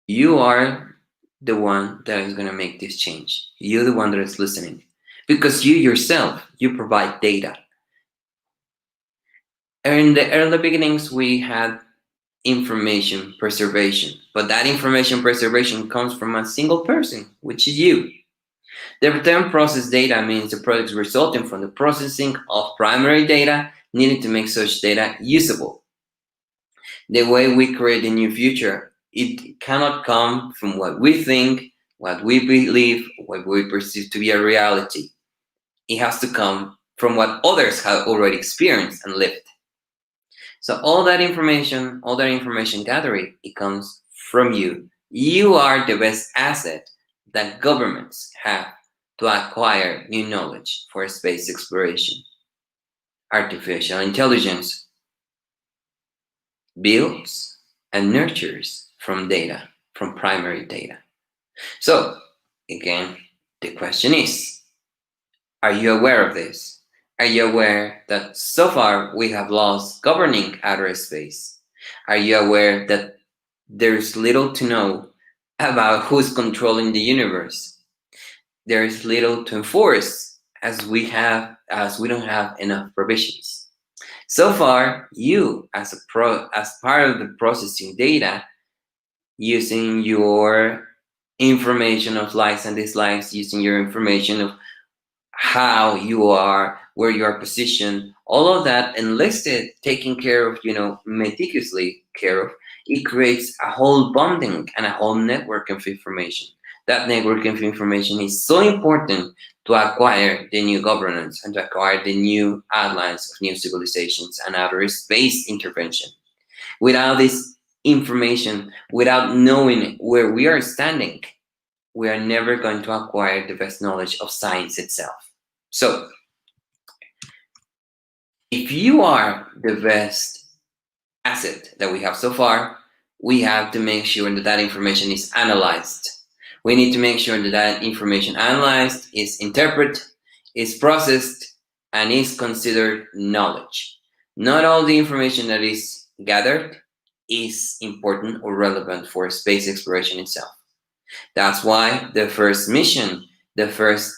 You are the one that is going to make this change. You're the one that is listening. Because you yourself, you provide data. In the early beginnings, we had information preservation, but that information preservation comes from a single person, which is you. The term process data means the products resulting from the processing of primary data needed to make such data usable. The way we create a new future, it cannot come from what we think, what we believe, what we perceive to be a reality. It has to come from what others have already experienced and lived. So all that information gathering, it comes from you. You are the best asset that governments have to acquire new knowledge for space exploration. Artificial intelligence builds and nurtures from data, from primary data. So again, the question is, are you aware of this? Are you aware that so far we have laws governing outer space? Are you aware that there's little to know about who's controlling the universe? There's little to enforce as we don't have enough provisions. So far, you as part of the processing data, using your information of likes and dislikes, using your information of how you are, where you are positioned, all of that enlisted, taken care of, meticulously care of, it creates a whole bonding and a whole network of information. That network of information is so important to acquire the new governance and to acquire the new outlines of new civilizations and outer space intervention. Without this information, without knowing where we are standing, we are never going to acquire the best knowledge of science itself. So, if you are the best asset that we have so far, we have to make sure that that information is analyzed. We need to make sure that that information analyzed, is interpreted, is processed, and is considered knowledge. Not all the information that is gathered is important or relevant for space exploration itself. That's why the first mission, the first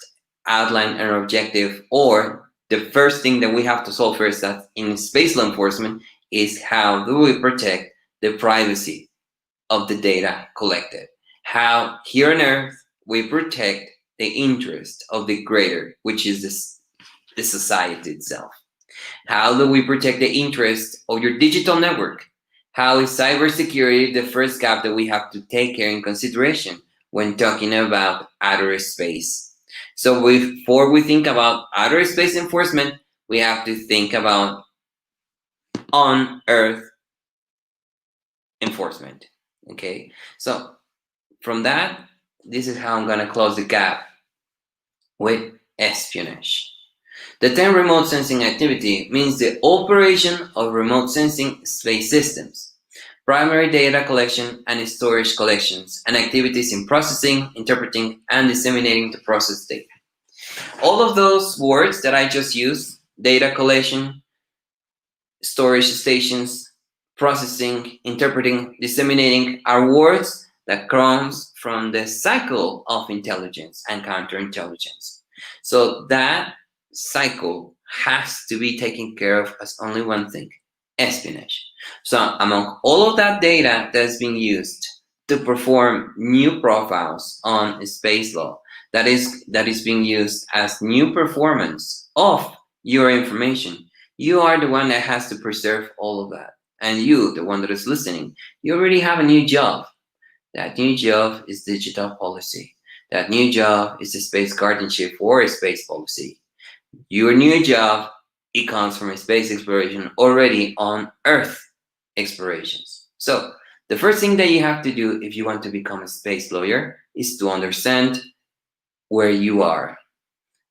outline and objective, or the first thing that we have to solve first that in space law enforcement is how do we protect the privacy of the data collected? How here on Earth we protect the interest of the greater, which is the society itself. How do we protect the interest of your digital network? How is cybersecurity the first gap that we have to take care in consideration when talking about outer space? So before we think about outer space enforcement, we have to think about on Earth enforcement. Okay, so from that, this is how I'm gonna close the gap with espionage. The term remote sensing activity means the operation of remote sensing space systems, primary data collection and storage collections, and activities in processing, interpreting, and disseminating the processed data. All of those words that I just used, data collection, storage stations, processing, interpreting, disseminating, are words that comes from the cycle of intelligence and counterintelligence. So that cycle has to be taken care of as only one thing, espionage. So among all of that data that's being used to perform new profiles on space law, that is being used as new performance of your information, you are the one that has to preserve all of that. And you, the one that is listening, you already have a new job. That new job is digital policy. That new job is the space guardianship or a space policy. Your new job, it comes from a space exploration already on Earth explorations. So the first thing that you have to do if you want to become a space lawyer is to understand where you are.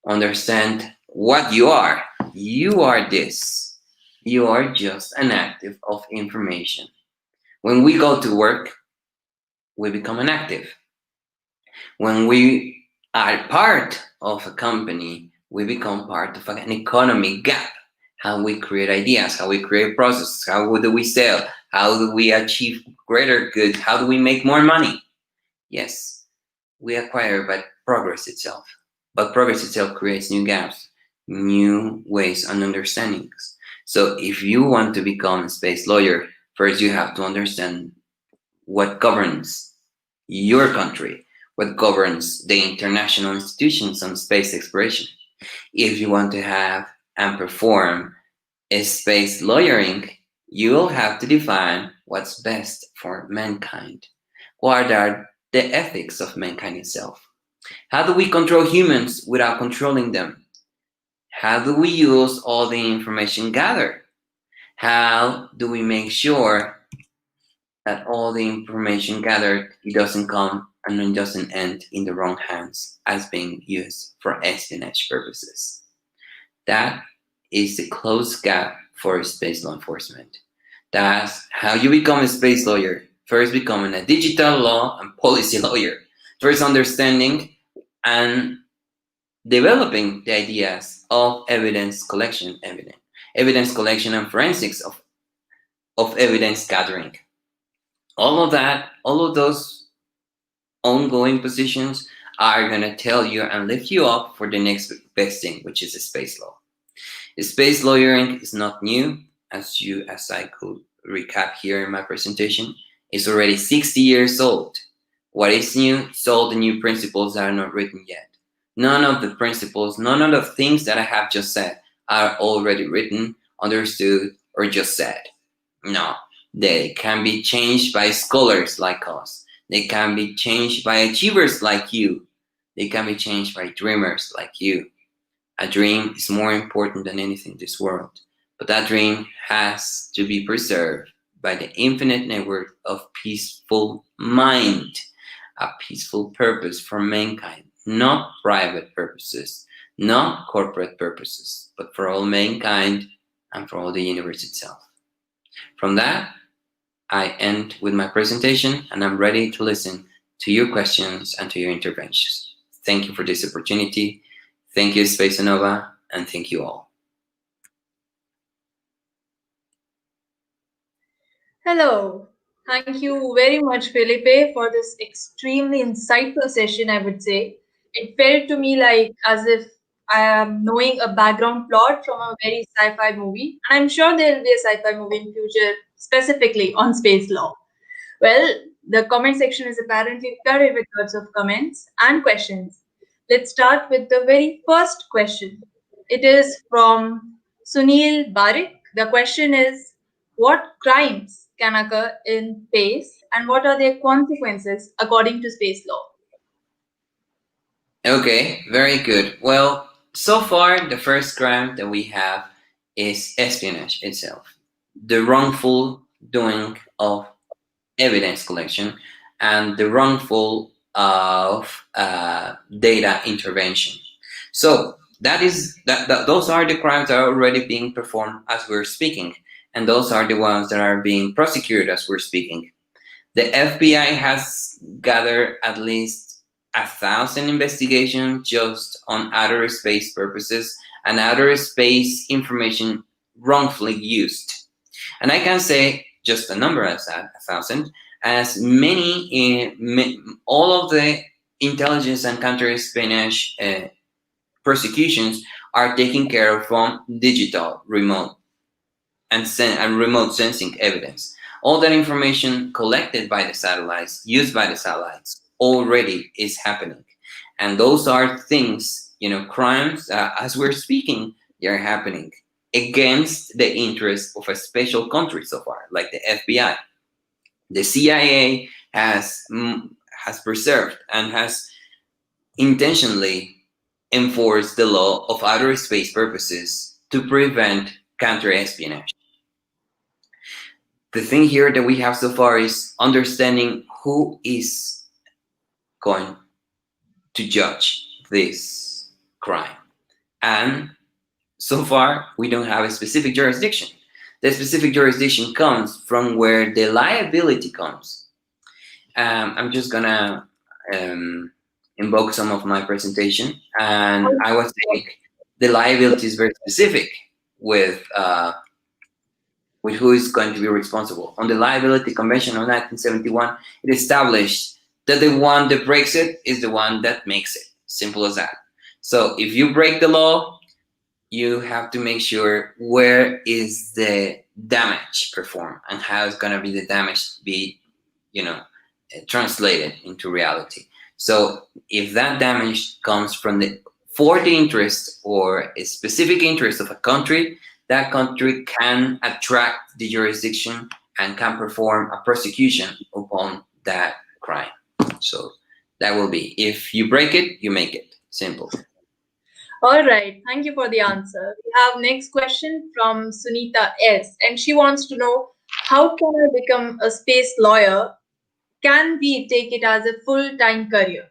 Understand what you are. You are this. You are just an active of information. When we go to work, we become an active. When we are part of a company, we become part of an economic gap. How we create ideas, how we create processes, how do we sell, how do we achieve greater good, how do we make more money? Yes, we acquire by progress itself. But progress itself creates new gaps, new ways and understandings. So if you want to become a space lawyer, first you have to understand what governs your country, what governs the international institutions on space exploration. If you want to have and perform a space lawyering, you will have to define what's best for mankind. What are the ethics of mankind itself? How do we control humans without controlling them? How do we use all the information gathered? How do we make sure that all the information gathered, it doesn't come and it doesn't end in the wrong hands as being used for espionage purposes? That is the close gap for space law enforcement. That's how you become a space lawyer. First becoming a digital law and policy lawyer. First understanding and developing the ideas of evidence collection and forensics of evidence gathering. All of that, all of those ongoing positions are going to tell you and lift you up for the next best thing, which is a space law. Space lawyering is not new, as I could recap here in my presentation. It's already 60 years old. What is new is all the new principles that are not written yet. None of the principles, none of the things that I have just said are already written, understood, or just said. No, they can be changed by scholars like us. They can be changed by achievers like you. They can be changed by dreamers like you. A dream is more important than anything in this world, but that dream has to be preserved by the infinite network of peaceful mind, a peaceful purpose for mankind, not private purposes, not corporate purposes, but for all mankind and for all the universe itself. From that, I end with my presentation and I'm ready to listen to your questions and to your interventions. Thank you for this opportunity. Thank you, Spaceonova, and thank you all. Hello. Thank you very much, Felipe, for this extremely insightful session, I would say. It felt to me like as if I am knowing a background plot from a very sci-fi movie. And I'm sure there will be a sci-fi movie in future specifically on space law. Well, the comment section is apparently flooded with lots of comments and questions. Let's start with the very first question. It is from Sunil Barik. The question is, what crimes can occur in space and what are their consequences according to space law? Okay, very good. Well, so far, the first crime that we have is espionage itself, the wrongful doing of evidence collection and the wrongful of data intervention. So those are the crimes that are already being performed as we're speaking, and those are the ones that are being prosecuted as we're speaking. The FBI has gathered at least 1,000 investigations just on outer space purposes and outer space information wrongfully used. And I can say just a number as that, 1,000, as many all of the intelligence and counter-espionage prosecutions are taken care of from digital, remote, and remote sensing evidence. All that information collected by the satellites, used by the satellites, already is happening. And those are things, crimes, as we're speaking, they are happening against the interests of a special country so far, like the FBI. The CIA has preserved and has intentionally enforced the law of outer space purposes to prevent counter-espionage. The thing here that we have so far is understanding who is going to judge this crime. And so far, we don't have a specific jurisdiction. The specific jurisdiction comes from where the liability comes. I'm just gonna invoke some of my presentation, and I was saying the liability is very specific with who is going to be responsible. On the Liability Convention of 1971, it established that the one that breaks it is the one that makes it. Simple as that. So if you break the law, you have to make sure where is the damage performed and how is going to be the damage be, translated into reality. So if that damage comes from for the interest or a specific interest of a country, that country can attract the jurisdiction and can perform a prosecution upon that crime. So that will be, if you break it, you make it. Simple. All right, thank you for the answer. We have next question from Sunita S. And she wants to know, how can I become a space lawyer? Can we take it as a full-time career?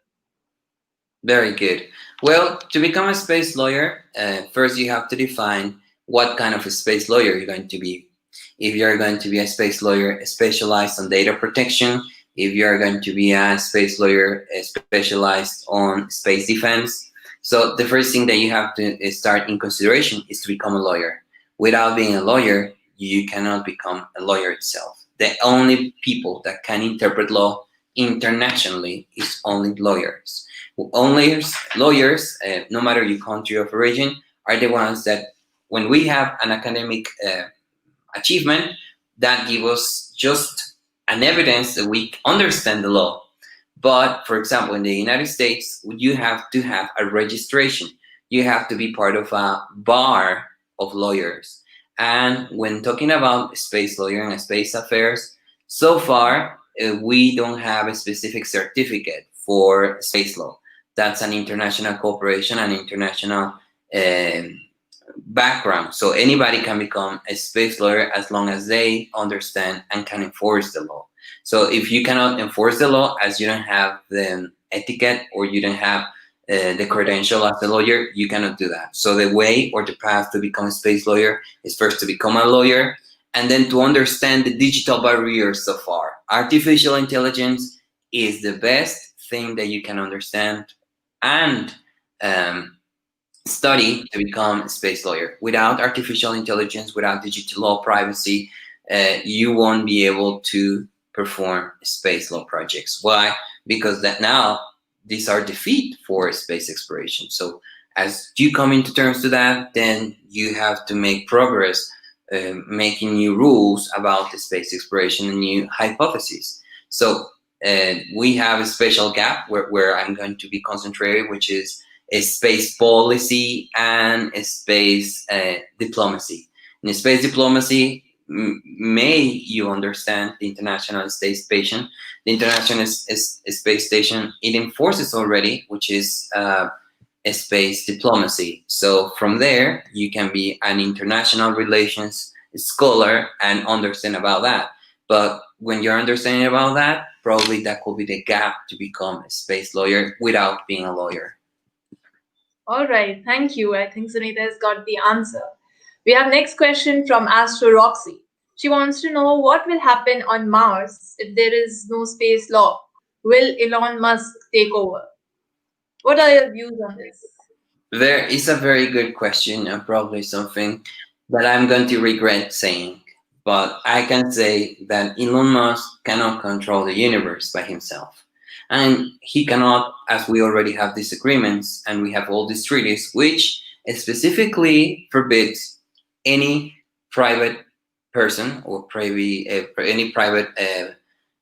Very good. Well, to become a space lawyer, first you have to define what kind of a space lawyer you're going to be. If you're going to be a space lawyer specialized on data protection, if you're going to be a space lawyer specialized on space defense. So the first thing that you have to start in consideration is to become a lawyer. Without being a lawyer, you cannot become a lawyer itself. The only people that can interpret law internationally is only lawyers. Only lawyers, no matter your country of origin, are the ones that, when we have an academic achievement, that give us just an evidence that we understand the law. But for example, in the United States, you have to have a registration. You have to be part of a bar of lawyers. And when talking about space lawyer and space affairs, so far we don't have a specific certificate for space law. That's an international corporation, an international background. So anybody can become a space lawyer as long as they understand and can enforce the law. So if you cannot enforce the law, as you don't have the etiquette or you don't have the credential as a lawyer, you cannot do that. So the way or the path to become a space lawyer is first to become a lawyer and then to understand the digital barriers so far. Artificial intelligence is the best thing that you can understand and study to become a space lawyer. Without artificial intelligence, without digital law, privacy, you won't be able to perform space law projects. Why? Because that now these are defeat for space exploration. So as you come into terms to that, then you have to make progress, making new rules about the space exploration and new hypotheses. So we have a special gap where I'm going to be concentrated, which is a space policy and a space diplomacy. In space diplomacy, may you understand the International Space Station. The International Space Station, it enforces already, which is a space diplomacy. So from there, you can be an international relations scholar and understand about that. But when you're understanding about that, probably that could be the gap to become a space lawyer without being a lawyer. All right, thank you. I think Sunita has got the answer. We have next question from Astro Roxy. She wants to know what will happen on Mars if there is no space law. Will Elon Musk take over? What are your views on this? There is a very good question and probably something that I'm going to regret saying. But I can say that Elon Musk cannot control the universe by himself. And he cannot, as we already have disagreements and we have all these treaties, which specifically forbids any private person or any private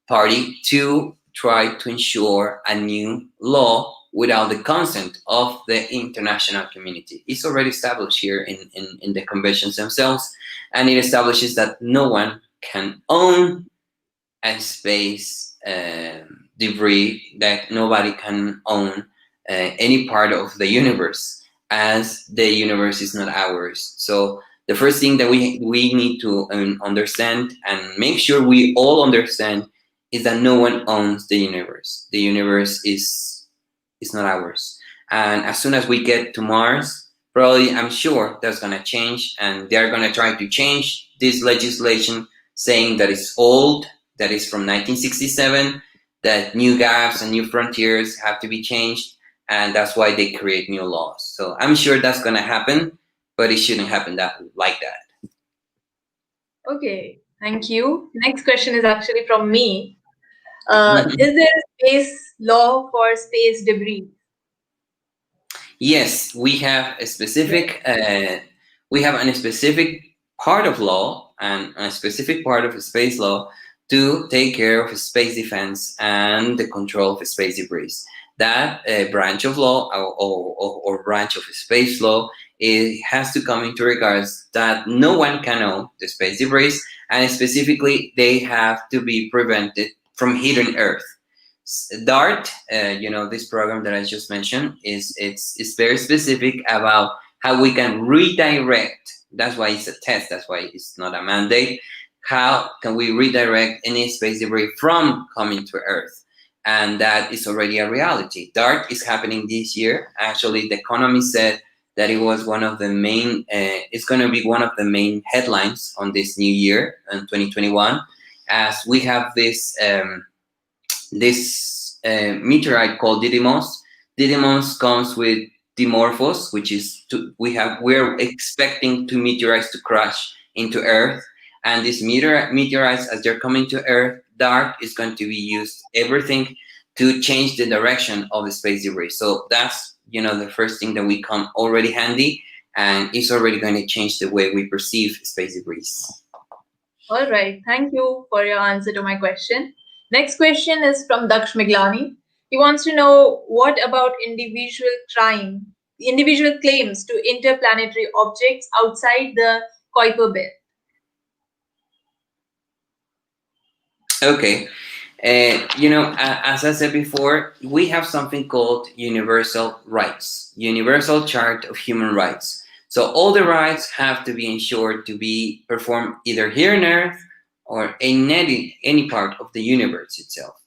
party to try to ensure a new law without the consent of the international community. It's already established here in the conventions themselves, and it establishes that no one can own a space debris, that nobody can own any part of the universe, as the universe is not ours. So the first thing that we need to understand and make sure we all understand is that no one owns the universe. The universe is not ours. And as soon as we get to Mars, probably I'm sure that's gonna change, and they're gonna try to change this legislation, saying that it's old, that is from 1967, that new gaps and new frontiers have to be changed, and that's why they create new laws. So I'm sure that's gonna happen, but it shouldn't happen like that. Okay, thank you. Next question is actually from me. Is there a space law for space debris? Yes, we have a specific part of law and a specific part of space law to take care of space defense and the control of space debris. That branch of law or branch of space law, it has to come into regards that no one can own the space debris, and specifically they have to be prevented from hitting Earth. DART, this program that I just mentioned, it's very specific about how we can redirect. That's why it's a test. That's why it's not a mandate. How can we redirect any space debris from coming to Earth? And that is already a reality. DART is happening this year. Actually, The Economist said that it was one of the main. It's going to be one of the main headlines on this new year in 2021, as we have this. This meteorite called Didymos. Didymos comes with Dimorphos, which is we're expecting two meteorites to crash into Earth, and these meteorites, as they're coming to Earth, DART is going to be used everything to change the direction of the space debris. So that's the first thing that we come already handy, and it's already going to change the way we perceive space debris. All right, thank you for your answer to my question. Next question is from Daksh Miglani. He wants to know what about individual claims to interplanetary objects outside the Kuiper Belt. Okay. As I said before, we have something called universal rights, Universal Chart of Human Rights. So all the rights have to be ensured to be performed either here on Earth or in any part of the universe itself.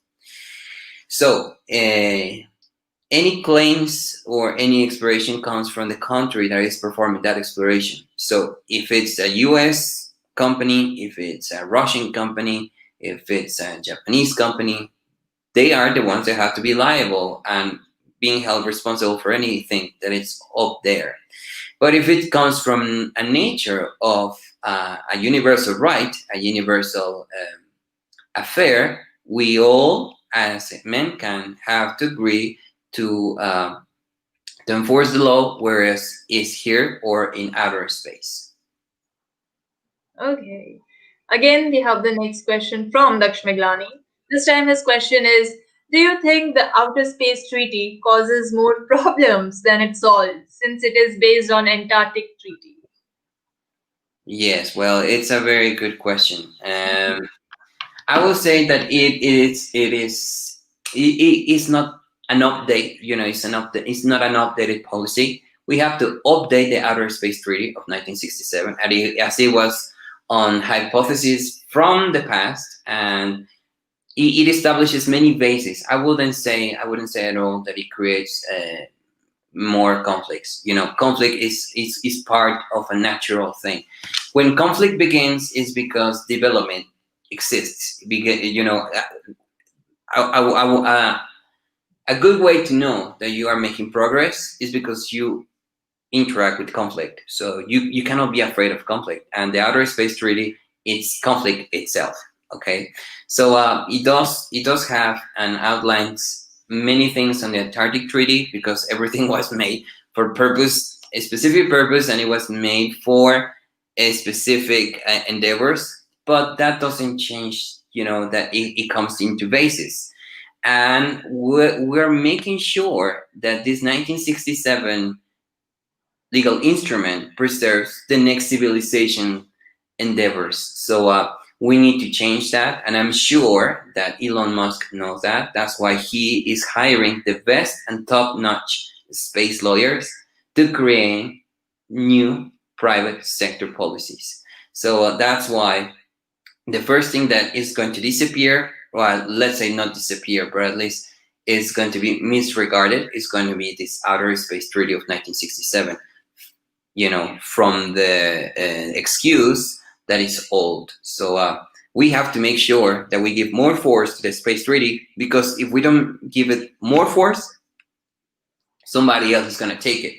So any claims or any exploration comes from the country that is performing that exploration. So if it's a US company, if it's a Russian company, if it's a Japanese company, they are the ones that have to be liable and being held responsible for anything that is up there. But if it comes from a nature of a universal right, a universal affair, we all as men can have to agree to enforce the law, whereas it's here or in outer space. Okay. Again, we have the next question from Daksh Meglani. This time his question is, do you think the Outer Space Treaty causes more problems than it solves since it is based on Antarctic Treaty? Yes, well, it's a very good question. I will say that it is not an update. You know, it's an update. It's not an updated policy. We have to update the Outer Space Treaty of 1967 as it was on hypotheses from the past, and it establishes many bases. I wouldn't say at all that it creates more conflicts. You know, conflict is part of a natural thing. When conflict begins, is because development exists. You know, a good way to know that you are making progress is because you interact with conflict. So you cannot be afraid of conflict. And the Outer Space Treaty, it's conflict itself. Okay, so it does have and outlines many things on the Antarctic Treaty because everything was made for purpose, a specific purpose, and it was made for a specific endeavors. But that doesn't change, you know, that it comes into basis, and we're making sure that this 1967 legal instrument preserves the next civilization endeavors. So we need to change that, and I'm sure that Elon Musk knows that. That's why he is hiring the best and top-notch space lawyers to create new private sector policies. So that's why the first thing that is going to disappear, well, let's say not disappear, but at least is going to be misregarded, is going to be this Outer Space Treaty of 1967. You know, from the excuse that it's old. So we have to make sure that we give more force to the space treaty, because if we don't give it more force, somebody else is going to take it,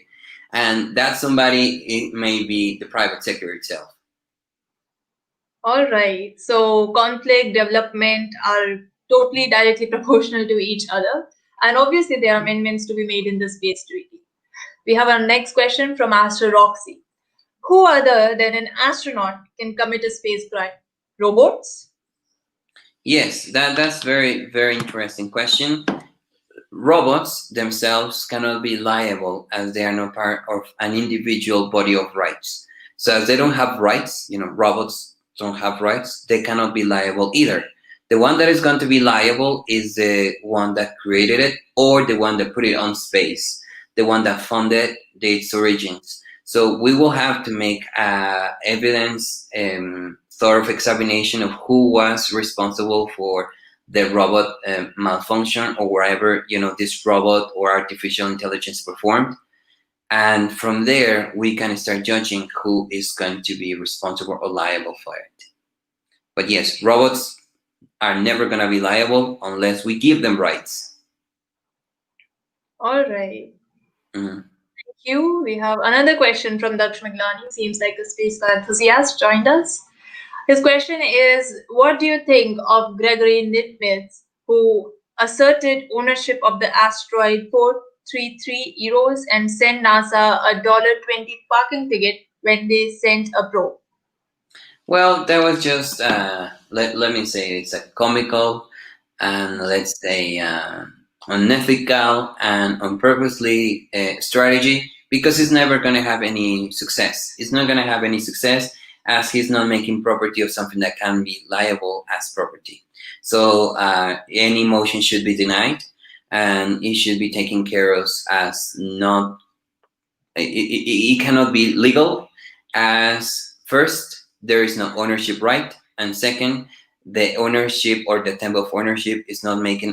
and that somebody, it may be the private sector itself. All right. So conflict development are totally directly proportional to each other. And obviously, there are amendments to be made in the space treaty. We have our next question from Astro Roxy. Who other than an astronaut can commit a space crime? Robots? Yes, that's very, very interesting question. Robots themselves cannot be liable as they are not part of an individual body of rights. So as they don't have rights, you know, robots don't have rights, they cannot be liable either. The one that is going to be liable is the one that created it, or the one that put it on space, the one that funded its origins. So we will have to make evidence thorough examination of who was responsible for the robot malfunction, or wherever, you know, this robot or artificial intelligence performed, and from there we can start judging who is going to be responsible or liable for it. But yes, robots are never going to be liable unless we give them rights. All right. Mhm. Thank you. We have another question from Daksh Maglani. Seems like a space enthusiast joined us. His question is, what do you think of Gregory Nitmitz, who asserted ownership of the asteroid 433 Eros and sent NASA a $20 parking ticket when they sent a probe? Well, that was just let me say, it's a comical and, let's say, unethical and unpurposely strategy, because it's never going to have any success. It's not going to have any success as he's not making property of something that can be liable as property. So any motion should be denied, and it should be taken care of as not. It cannot be legal, as first there is no ownership right, and second, the ownership or the type of ownership is not made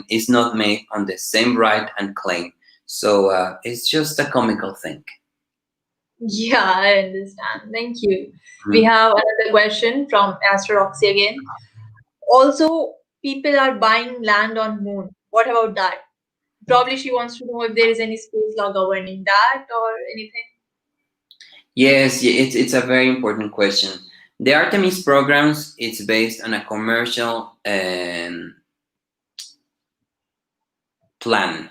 on the same right and claim. So it's just a comical thing. Yeah, I understand. Thank you. We Mhm. have another question from Asteroxy again. Also, people are buying land on moon. What about that? Probably she wants to know if there is any space law governing that or anything. Yes, it's a very important question. The Artemis programs, it's based on a commercial plan.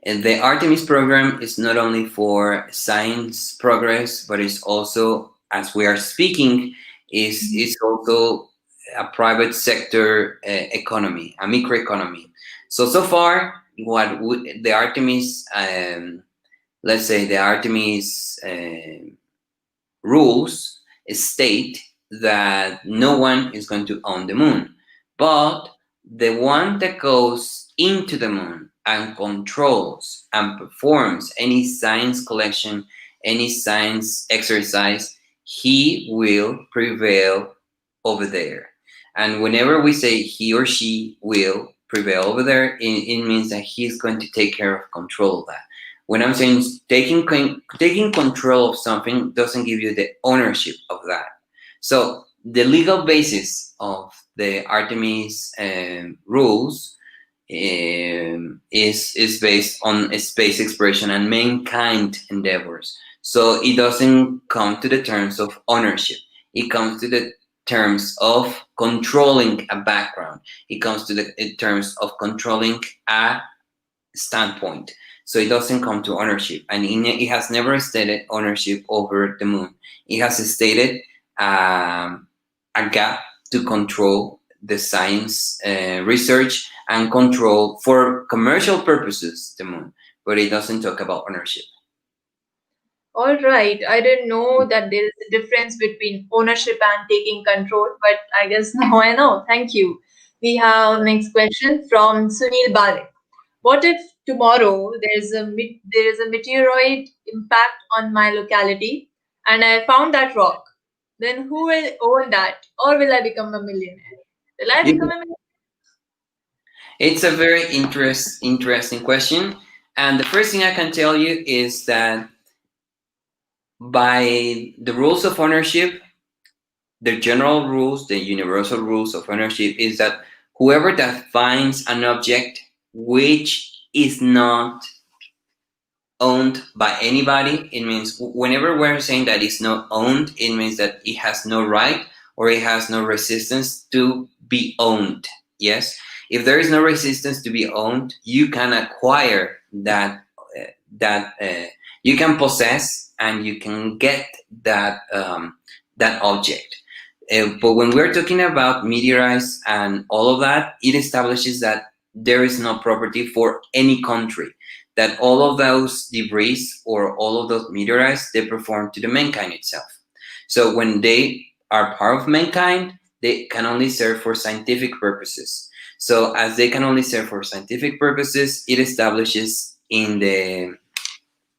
And the Artemis program is not only for science progress, but it's also, as we are speaking, is also a private sector economy, a microeconomy. So far, the Artemis, let's say the Artemis rules state that no one is going to own the moon, but the one that goes into the moon and controls and performs any science collection, any science exercise, he will prevail over there. And whenever we say he or she will prevail over there, it means that he's going to take care of control of that. When I'm saying taking control of something doesn't give you the ownership of that. So the legal basis of the Artemis rules is based on space exploration and mankind endeavors. So it doesn't come to the terms of ownership. It comes to the terms of controlling a background. It comes to the terms of controlling a standpoint. So it doesn't come to ownership, and it has never stated ownership over the moon. It has stated a gap to control the science research and control for commercial purposes the moon, but it doesn't talk about ownership. All right. I didn't know that there is a difference between ownership and taking control, but I guess now I know. Thank you. We have next question from Sunil Bale. What if tomorrow there is a meteoroid impact on my locality and I found that rock? Then who will own that, or will I become a millionaire? Will I become You- a millionaire? It's a very interesting question, and the first thing I can tell you is that by the rules of ownership, the general rules, the universal rules of ownership is that whoever that finds an object which is not owned by anybody, it means whenever we're saying that it's not owned, it means that it has no right or it has no resistance to be owned. Yes, if there is no resistance to be owned, you can acquire that you can possess and you can get that object. But when we're talking about meteorites and all of that, it establishes that there is no property for any country. That all of those debris or all of those meteorites they perform to the mankind itself. So when they are part of mankind, they can only serve for scientific purposes. So as they can only serve for scientific purposes, it establishes in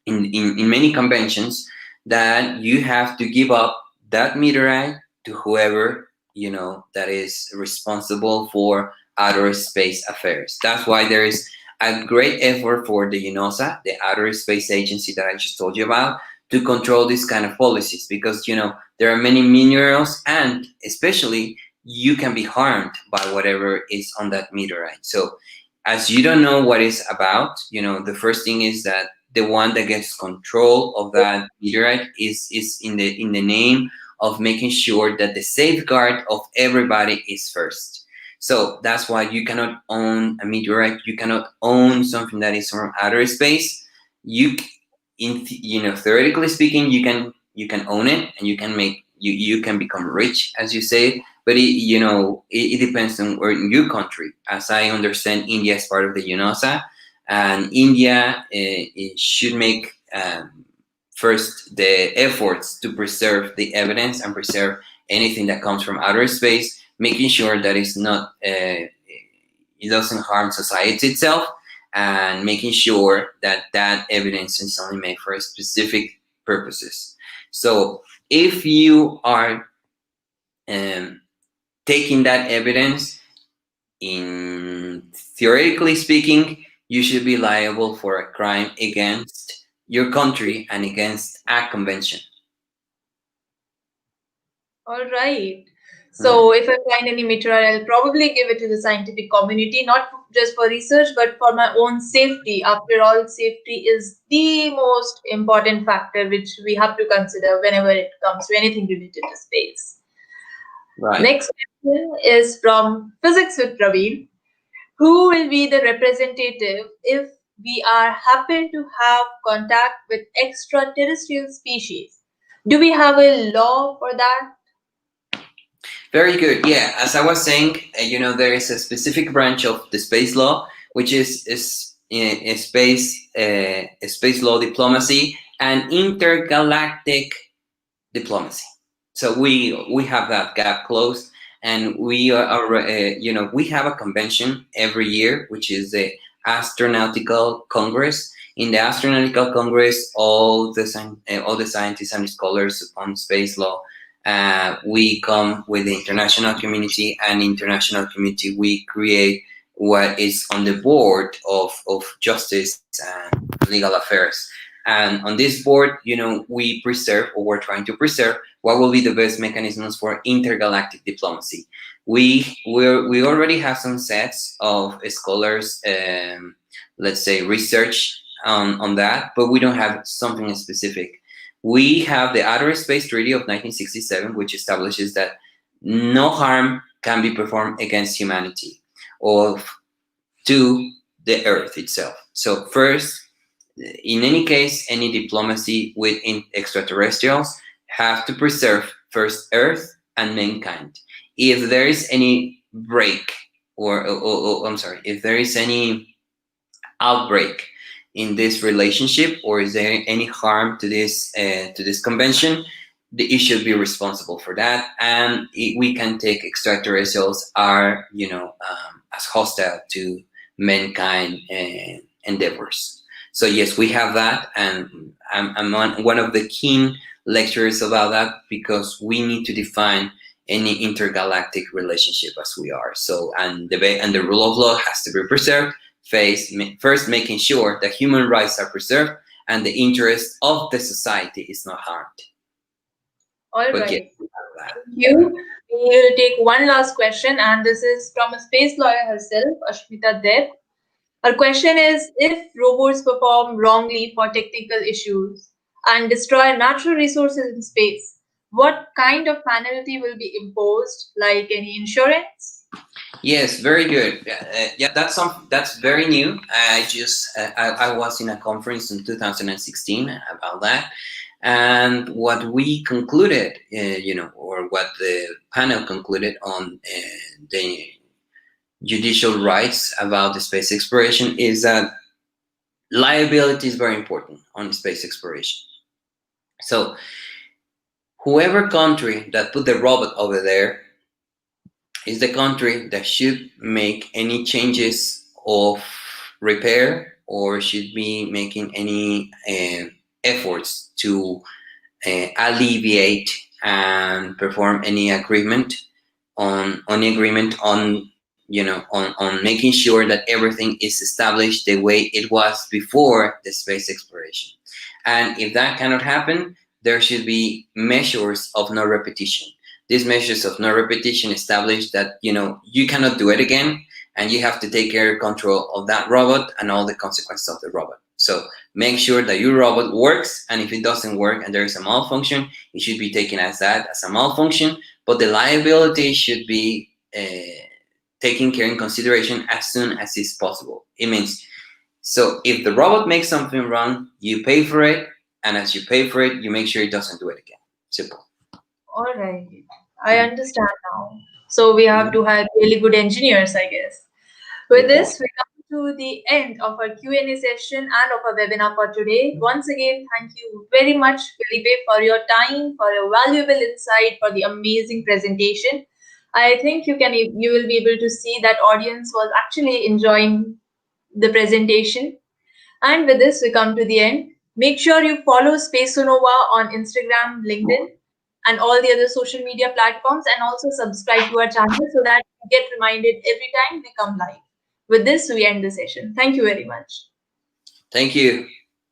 many conventions that you have to give up that meteorite to whoever that is responsible for outer space affairs. That's why there is a great effort for the UNOSA, the Outer Space Agency that I just told you about, to control these kind of policies because there are many minerals and especially you can be harmed by whatever is on that meteorite. So as you don't know what it's about, the first thing is that the one that gets control of that meteorite is in the name of making sure that the safeguard of everybody is first. So that's why you cannot own a meteorite. You cannot own something that is from outer space. Theoretically speaking, you can own it and you can become rich, as you say. But it depends on where in your country. As I understand, India is part of the UNOSA, and India it should make first the efforts to preserve the evidence and preserve anything that comes from outer space, making sure that it's not it doesn't harm society itself, and making sure that that evidence is only made for specific purposes. So if you are taking that evidence, in theoretically speaking, you should be liable for a crime against your country and against a convention. All right. Mhm. So if I find any meteorite, I'll probably give it to the scientific community, not just for research, but for my own safety. After all, safety is the most important factor which we have to consider whenever it comes to anything related to space. Right. Next question is from Physics with Praveen. Who will be the representative if we are happen to have contact with extraterrestrial species? Do we have a law for that? Very good. Yeah, as I was saying, there is a specific branch of the space law, which is space law diplomacy and intergalactic diplomacy. So we have that gap closed, and we have a convention every year, which is the Astronautical Congress. In the Astronautical Congress, all the scientists and scholars on space law, we come with the international community, and international community we create what is on the board of justice and legal affairs. And on this board, we preserve, or we're trying to preserve, what will be the best mechanisms for intergalactic diplomacy. We already have some sets of scholars, let's say research on that, but we don't have something specific. We have the Outer Space Treaty of 1967, which establishes that no harm can be performed against humanity or to the Earth itself. So first, in any case, any diplomacy with extraterrestrials have to preserve first Earth and mankind. If there is any break, I'm sorry, if there is any outbreak in this relationship, or is there any harm to this convention, it should be responsible for that, and we can take extraterrestrials are as hostile to mankind endeavors. So yes, we have that, and I'm one of the keen lecturers about that, because we need to define any intergalactic relationship as we are. So and the rule of law has to be preserved. First, making sure that human rights are preserved and the interest of the society is not harmed. All But yes, right. Thank you. We will take one last question, and this is from a space lawyer herself, Ashmita Deb. Her question is, if robots perform wrongly for technical issues and destroy natural resources in space, what kind of penalty will be imposed, like any insurance? yes, very good. Yeah, that's very new. I was in a conference in 2016 about that, and what we concluded, or what the panel concluded on the judicial rights about the space exploration, is that liability is very important on space exploration. So whoever country that put the robot over there is the country that should make any changes of repair, or should be making any efforts to alleviate and perform any agreement on making sure that everything is established the way it was before the space exploration. And if that cannot happen, there should be measures of no repetition. These measures of no repetition establish that you cannot do it again, and you have to take care control of that robot and all the consequences of the robot. So make sure that your robot works, and if it doesn't work and there is a malfunction, it should be taken as a malfunction, but the liability should be taken care in consideration as soon as is possible. It means, so if the robot makes something wrong, you pay for it, and as you pay for it, you make sure it doesn't do it again. Simple. All right. I understand now. So we have to hire really good engineers, I guess. With Good point. this, we come to the end of our Q&A session and of our webinar for today. Once again, thank you very much, Felipe, for your time, for your valuable insight, for the amazing presentation. I think you will be able to see that audience was actually enjoying the presentation. And with this, we come to the end. Make sure you follow Spaceonova on Instagram, LinkedIn, and all the other social media platforms, and also subscribe to our channel so that you get reminded every time we come live. With this, we end the session. Thank you very much. Thank you.